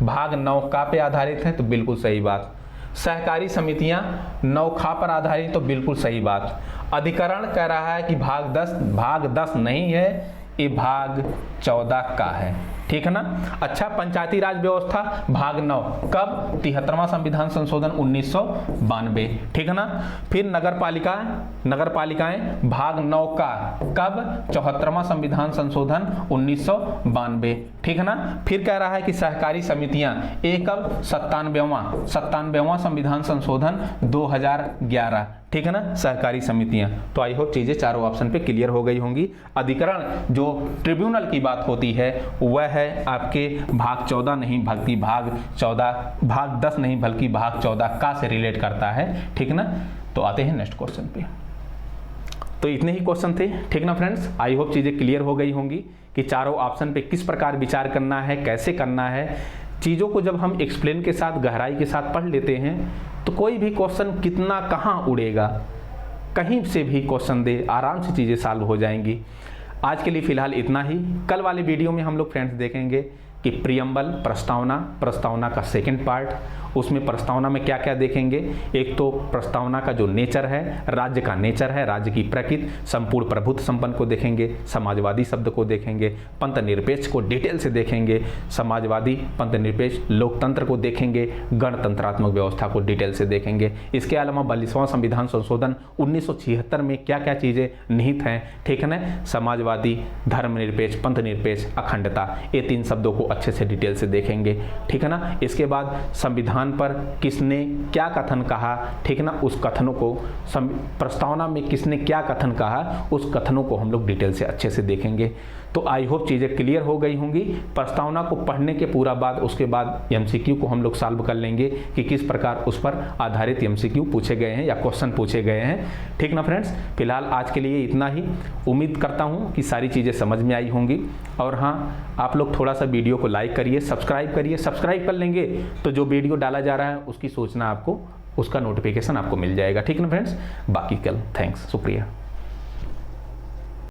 A: भाग 9 का पे आधारित है, तो बिल्कुल सही बात। सहकारी समितियां 9 खा पर आधारित, तो बिल्कुल सही बात। अधिकरण कह रहा है कि भाग 10 नहीं है, ये भाग 14 का है। ठीक है ना। अच्छा, पंचायती राज व्यवस्था भाग 9 कब? 73वां संविधान संशोधन 1992, ठीक है ना। फिर नगर पालिकाएं भाग 9 का कब? 74वां संविधान संशोधन 1992, ठीक है ना। फिर कह रहा है कि सहकारी समितियां ये कब? 97वां संविधान संशोधन 2011, ठीक है ना, सहकारी समितियां। तो आई होप चीजें चारों ऑप्शन पे क्लियर हो गई होंगी। अधिकरण जो ट्रिब्यूनल की बात होती है वह है आपके भाग 14 नहीं बल्कि भाग 10 नहीं बल्कि भाग 14 का से रिलेट करता है, ठीक है ना। तो आते हैं नेक्स्ट क्वेश्चन पे। तो इतने ही क्वेश्चन थे, ठीक ना फ्रेंड्स। आई होप चीजें क्लियर हो गई होंगी कि चारों ऑप्शन पे किस प्रकार विचार करना है, कैसे करना है। चीज़ों को जब हम एक्सप्लेन के साथ गहराई के साथ पढ़ लेते हैं तो कोई भी क्वेश्चन कितना कहाँ उड़ेगा, कहीं से भी क्वेश्चन दे आराम से चीज़ें सॉल्व हो जाएंगी। आज के लिए फ़िलहाल इतना ही। कल वाले वीडियो में हम लोग फ्रेंड्स देखेंगे कि प्रियम्बल प्रस्तावना का सेकंड पार्ट, उसमें प्रस्तावना में क्या क्या देखेंगे। एक तो प्रस्तावना का जो नेचर है, राज्य का नेचर है, राज्य की प्रकृति, संपूर्ण प्रभुत्व संपन्न को देखेंगे, समाजवादी शब्द को देखेंगे, पंथ निरपेक्ष को डिटेल से देखेंगे, समाजवादी पंथ निरपेक्ष लोकतंत्र को देखेंगे, गणतंत्रात्मक व्यवस्था को डिटेल से देखेंगे। इसके अलावा 42वां संविधान संशोधन 1976 में क्या क्या चीज़ें निहित हैं, ठीक है ना। समाजवादी, धर्मनिरपेक्ष, पंथ निरपेक्ष, अखंडता, ये 3 शब्दों को अच्छे से डिटेल से देखेंगे, ठीक है ना। इसके बाद संविधान पर किसने क्या कथन कहा, ठीक है ना, उस कथनों को प्रस्तावना में किसने क्या कथन कहा, उस कथनों को हम लोग डिटेल से अच्छे से देखेंगे। तो आई होप चीज़ें क्लियर हो गई होंगी। प्रस्तावना को पढ़ने के पूरा बाद उसके बाद एमसीक्यू को हम लोग सॉल्व कर लेंगे कि किस प्रकार उस पर आधारित एमसीक्यू पूछे गए हैं या क्वेश्चन पूछे गए हैं, ठीक ना फ्रेंड्स। फिलहाल आज के लिए इतना ही। उम्मीद करता हूँ कि सारी चीज़ें समझ में आई होंगी। और हाँ, आप लोग थोड़ा सा वीडियो को लाइक करिए, सब्सक्राइब करिए। सब्सक्राइब कर लेंगे तो जो वीडियो डाला जा रहा है उसकी सूचना आपको, उसका नोटिफिकेशन आपको मिल जाएगा, ठीक ना फ्रेंड्स। बाकी कल थैंक्स, शुक्रिया।